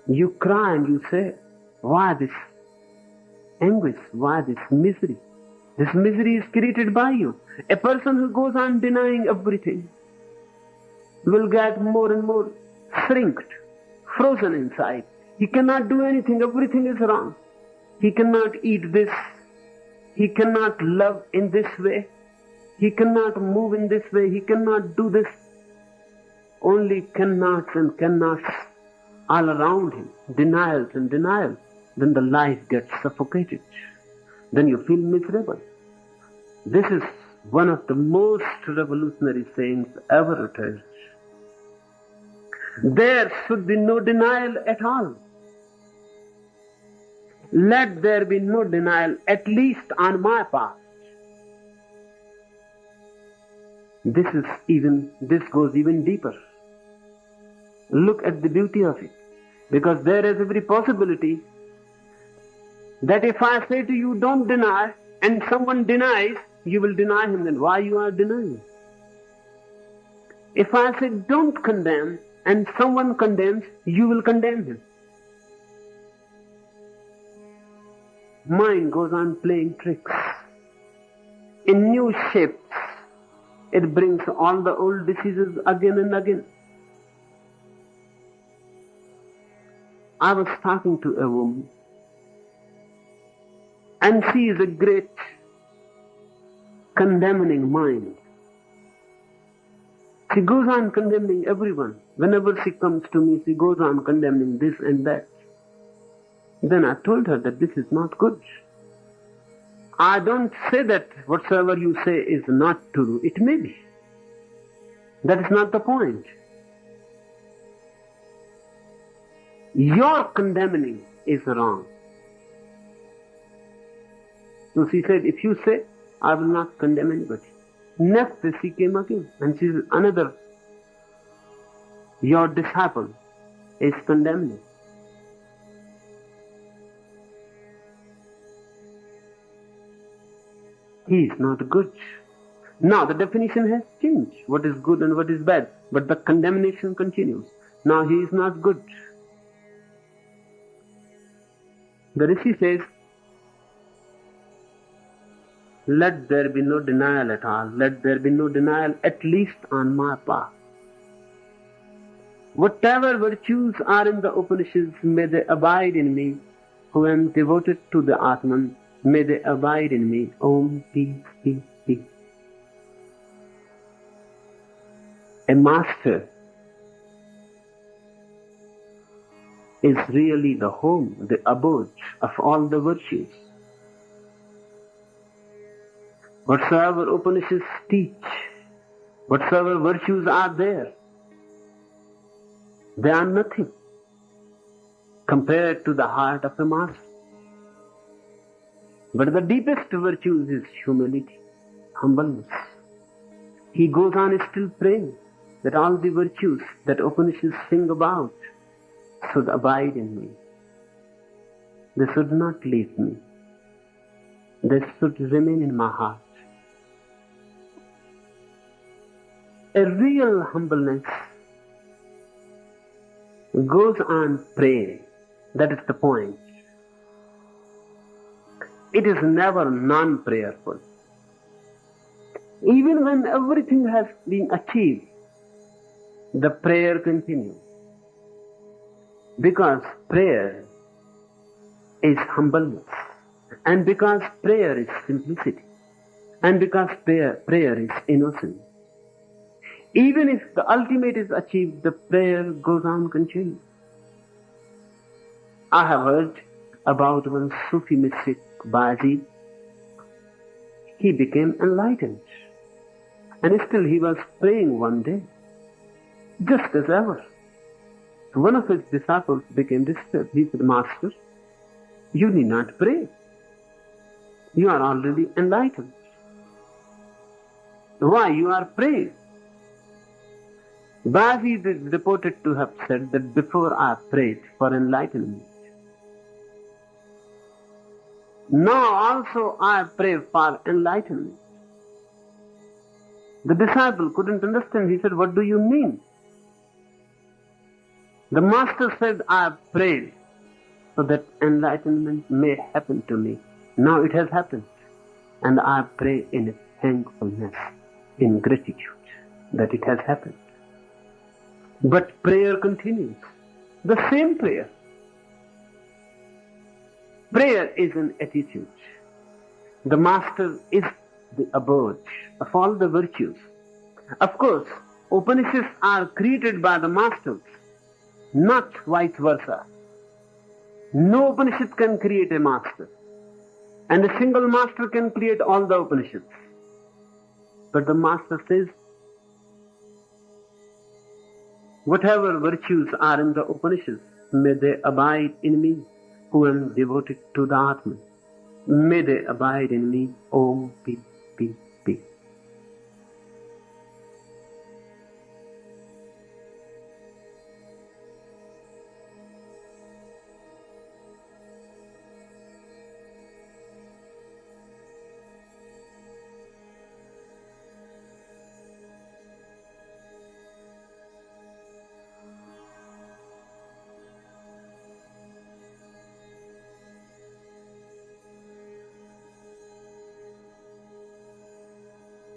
you cry and you say, why this anguish? Why this misery? This misery is created by you. A person who goes on denying everything will get more and more shrinked, frozen inside. He cannot do anything. Everything is wrong. He cannot eat this. He cannot love in this way. He cannot move in this way. He cannot do this. Only cannots and cannots all around him. Denials and denials. Then the life gets suffocated. Then you feel miserable. This is one of the most revolutionary sayings ever uttered. There should be no denial at all. Let there be no denial, at least on my part. This goes even deeper. Look at the beauty of it. Because there is every possibility that if I say to you, don't deny, and someone denies, you will deny him. Then why you are denying? If I say, don't condemn, and someone condemns, you will condemn him. Mind goes on playing tricks. In new shapes, it brings all the old diseases again and again. I was talking to a woman, and she is a great condemning mind. She goes on condemning everyone. Whenever she comes to me, she goes on condemning this and that. Then I told her that this is not good. I don't say that whatsoever you say is not true. It may be. That is not the point. Your condemning is wrong. So she said, if you say, I will not condemn anybody. Next day she came again, and she said, another, your disciple is condemning. He is not good. Now the definition has changed. What is good and what is bad. But the condemnation continues. Now he is not good. The Rishi says, let there be no denial at all. Let there be no denial, at least on my part. Whatever virtues are in the Upanishads, may they abide in me, who am devoted to the Atman. May they abide in me. Om, peace, peace, peace. A master is really the home, the abode of all the virtues. Whatsoever Upanishads teach, whatsoever virtues are there, they are nothing compared to the heart of a master. But the deepest virtue is humility, humbleness. He goes on still praying that all the virtues that Upanishads sing about should abide in me. They should not leave me. They should remain in my heart. A real humbleness goes on praying. That is the point. It is never non-prayerful. Even when everything has been achieved, the prayer continues. Because prayer is humbleness, and because prayer is simplicity, and because prayer is innocence. Even if the ultimate is achieved, the prayer goes on continuing. I have heard about one Sufi mystic, Baji. He became enlightened, and still he was praying one day, just as ever. One of his disciples became disturbed. He said, Master, you need not pray. You are already enlightened. Why you are praying? Baji is reported to have said that before I prayed for enlightenment, now also I pray for enlightenment. The disciple couldn't understand. He said, what do you mean? The master said, I prayed so that enlightenment may happen to me. Now it has happened. And I pray in thankfulness, in gratitude that it has happened. But prayer continues. The same prayer. Prayer is an attitude. The master is the abode of all the virtues. Of course, Upanishads are created by the masters, not vice versa. No Upanishad can create a master, and a single master can create all the Upanishads. But the master says, whatever virtues are in the Upanishads, may they abide in me, who am devoted to the Atman. May they abide in me. Om Peace.